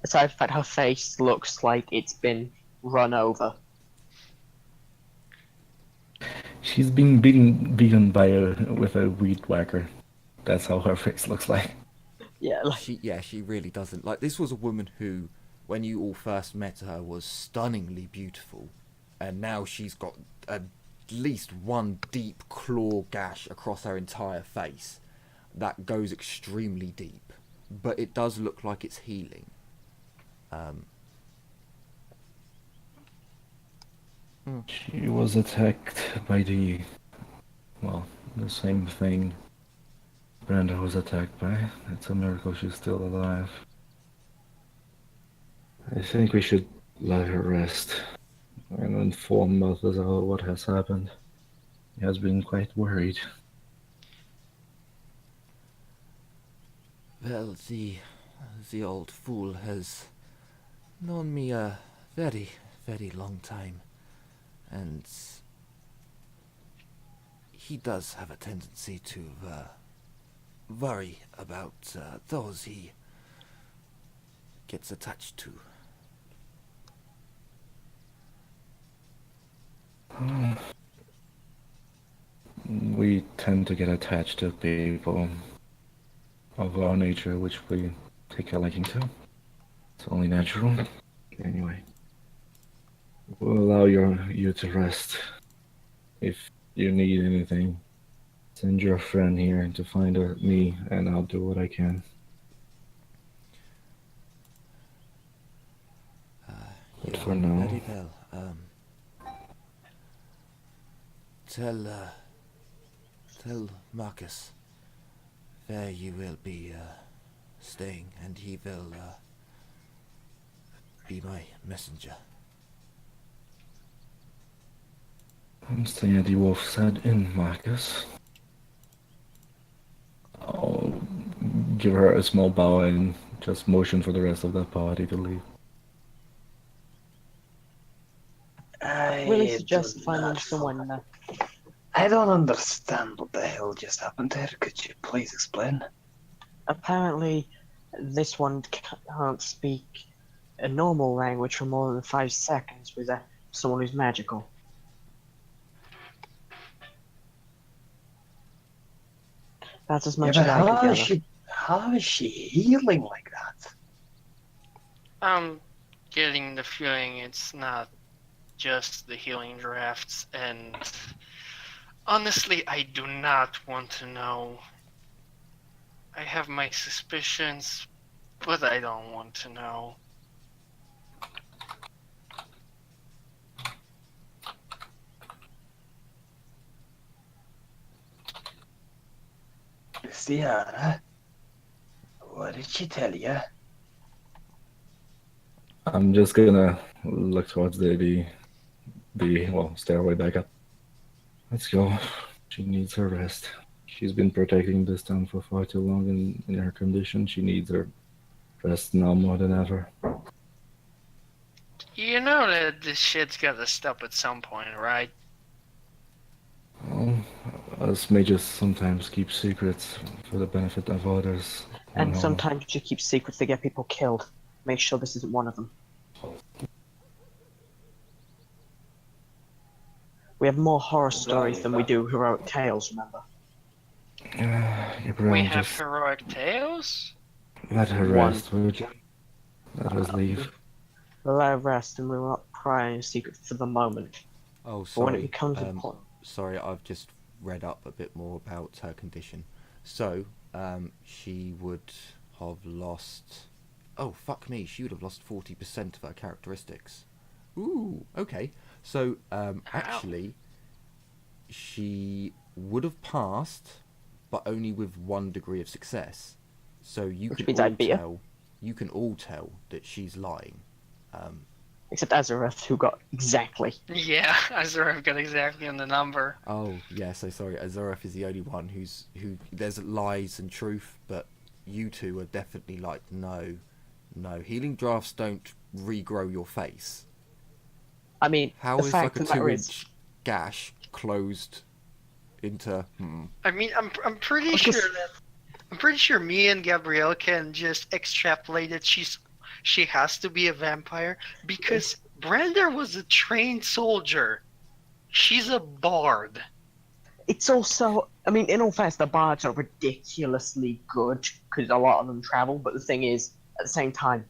Aside from the fact her face looks like it's been run over. She's being beaten with a weed whacker. That's how her face looks like. Yeah, like, She really doesn't. Like, this was a woman who, when you all first met her, was stunningly beautiful, and now she's got at least one deep claw gash across her entire face that goes extremely deep, but it does look like it's healing. She was attacked by the same thing Brenda was attacked by. It's a miracle she's still alive. I think we should let her rest and inform Malthus about what has happened. He has been quite worried. Well, the old fool has known me a very, very long time, and he does have a tendency to worry about those he gets attached to. We tend to get attached to people of our nature, which we take a liking to. It's only natural. Anyway, we'll allow you to rest. If you need anything, send your friend here to find me, and I'll do what I can. But for now, Very well. Tell Marcus where you will be staying, and he will be my messenger. I'm staying at the Wolf's Head Inn, Marcus. I'll give her a small bow and just motion for the rest of the party to leave. I really suggest finding someone. I don't understand what the hell just happened there. Could you please explain? Apparently, this one can't speak a normal language for more than 5 seconds with someone who's magical. That's as much as I can gather. How is she healing like that? I'm getting the feeling it's not just the healing drafts, and honestly, I do not want to know. I have my suspicions, but I don't want to know. Sienna, what did she tell you? I'm just gonna look towards the stairway back up. Let's go. She needs her rest. She's been protecting this town for far too long, and in her condition, she needs her rest now more than ever. You know that this shit's gotta stop at some point, right? Well, us mages sometimes keep secrets for the benefit of others. And sometimes you keep secrets to get people killed. Make sure this isn't one of them. We have more horror stories than we do heroic tales, remember? We have heroic tales? Let her rest, would you? Let us leave. We'll let her rest, and we'll not pry any secrets for the moment. Oh, But sorry. when it becomes important... Sorry, I've just read up a bit more about her condition. So, she would have lost... Oh, fuck me, she would have lost 40% of her characteristics. Ooh, okay. So, actually, she would have passed, but only with 1 degree of success. So you Which can means all I'd beat her. tell. You can all tell that she's lying. Except Azareth, who got exactly. Yeah, Azareth got exactly on the number. Oh, yeah. So sorry, Azoreth is the only one who. There's lies and truth, but you two are definitely like no. Healing drafts don't regrow your face. I mean, How the is fact like a of the matter 2-inch gash closed into? I mean, I'm pretty sure me and Gabrielle can just extrapolate that she has to be a vampire because Brenda was a trained soldier. She's a bard. It's also, I mean, in all fairness, the bards are ridiculously good because a lot of them travel. But the thing is, at the same time,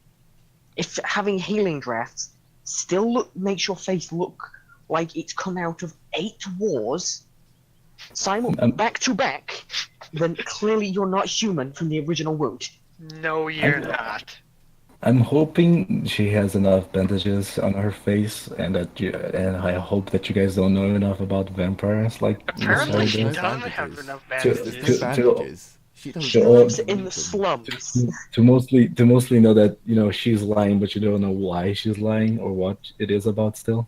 if having healing drafts still makes your face look like it's come out of 8 wars, Um, back to back, then clearly you're not human from the original wound. No, you're not. I'm hoping she has enough bandages on her face, and and I hope that you guys don't know enough about vampires like Apparently, Messiah she no does. doesn't have bandages. enough To- There's bandages. no to- bandages. She doesn't. She to- lives need in the them. slums. to mostly know that she's lying, but you don't know why she's lying or what it is about still.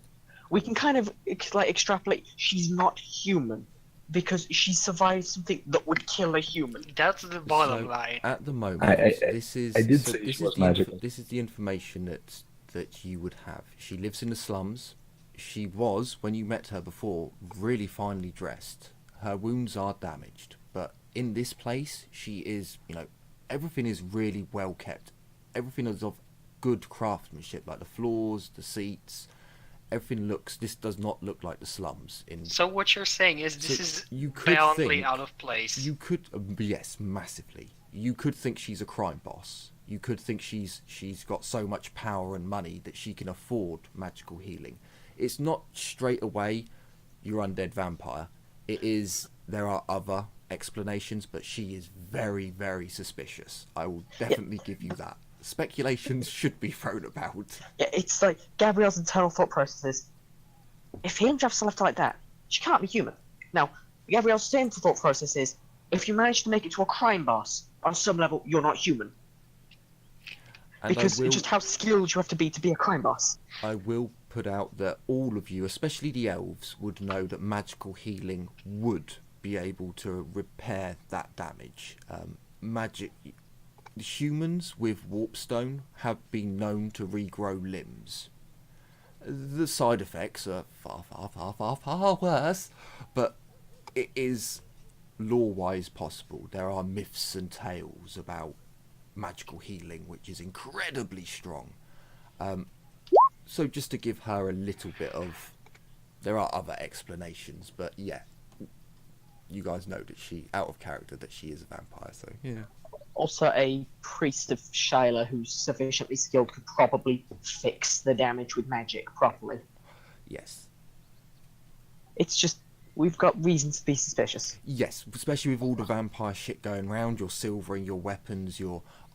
We can kind of like extrapolate. She's not human because she survived something that would kill a human. That's the bottom So, line. at the moment, I this is I did so say this she is was the magical. this is the information that you would have. She lives in the slums. She was, when you met her before, really finely dressed. Her wounds are damaged, but in this place, she is, everything is really well kept. Everything is of good craftsmanship, like the floors, the seats. This does not look like the slums. So what you're saying is this So is you could violently think- out of place. You could, yes, massively. You could think she's a crime boss. You could think she's got so much power and money that she can afford magical healing. It's not straight away you're undead vampire. It is, there are other explanations, but she is very, very suspicious. I will definitely give you that. Speculations should be thrown about. Yeah, it's like Gabrielle's internal thought process is, if he drafts left like that, she can't be human. Now, Gabrielle's same thought process is, if you manage to make it to a crime boss, on some level, you're not human. And Because it's just how skilled you have to be a crime boss. I will put out that all of you, especially the elves, would know that magical healing would be able to repair that damage. Humans with warpstone have been known to regrow limbs. The side effects are far worse, but it is lore-wise possible. There are myths and tales about magical healing, which is incredibly strong. So just to give her a little bit of... There are other explanations, but yeah. You guys know that out of character, that she is a vampire, so yeah. Also, a priest of Shyla who's sufficiently skilled could probably fix the damage with magic properly. Yes. It's just, we've got reasons to be suspicious. Yes, especially with all the vampire shit going around, your silvering, your weapons,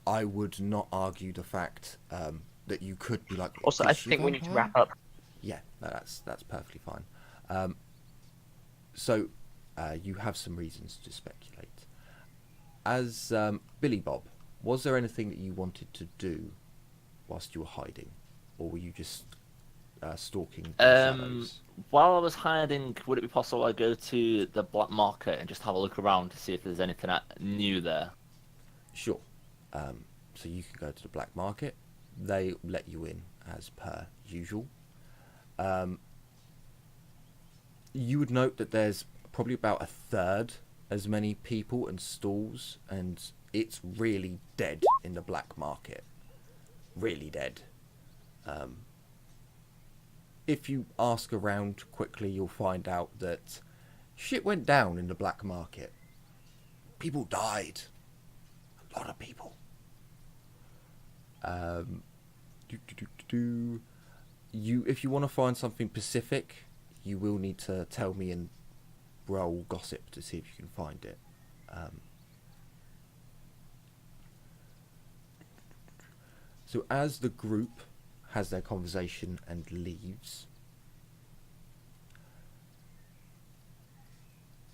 I would not argue the fact that you could be like... Also, "Is I she a think we need to vampire?" wrap up. Yeah, no, that's perfectly fine. So, you have some reasons to speculate. As Billy Bob, was there anything that you wanted to do whilst you were hiding? Or were you just stalking the shadows? While I was hiding, would it be possible I go to the black market and just have a look around to see if there's anything new there? Sure. So you can go to the black market. They let you in as per usual. You would note that there's probably about a third as many people and stalls, and it's really dead in the black market. Really dead. If you ask around quickly, you'll find out that shit went down in the black market. People died. A lot of people. If you want to find something specific, you will need to tell me and roll gossip to see if you can find it. So as the group has their conversation and leaves,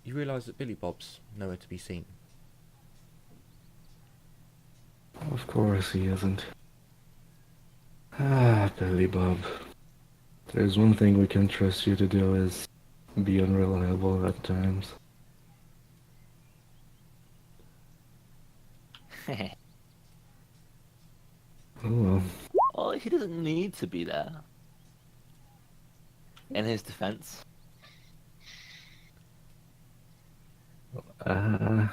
you realise that Billy Bob's nowhere to be seen. Of course he isn't. Ah, Billy Bob. There's one thing we can trust you to do is be unreliable at times. Oh well. Well, he doesn't need to be there. In his defense. I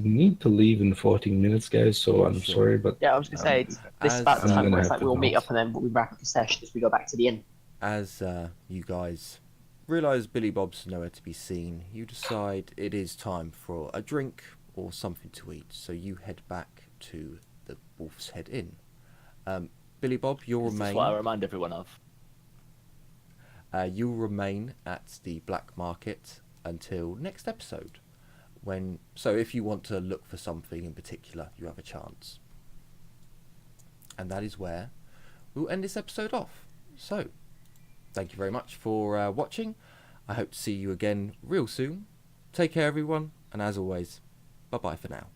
need to leave in 14 minutes, guys, so I'm Sure. sorry, but Yeah, I was going to say, it's this as- about the I'm time gonna where it's have like to we'll meet bounce. up and then we'll wrap up the session as we go back to the inn. As you guys realise Billy Bob's nowhere to be seen, you decide it is time for a drink or something to eat, so you head back to the Wolf's Head Inn. Billy Bob, you'll This is remain. what I remind everyone of. you'll remain at the black market until next episode. So if you want to look for something in particular, you have a chance. And that is where we'll end this episode off. So, thank you very much for watching. I hope to see you again real soon. Take care, everyone, and as always, bye-bye for now.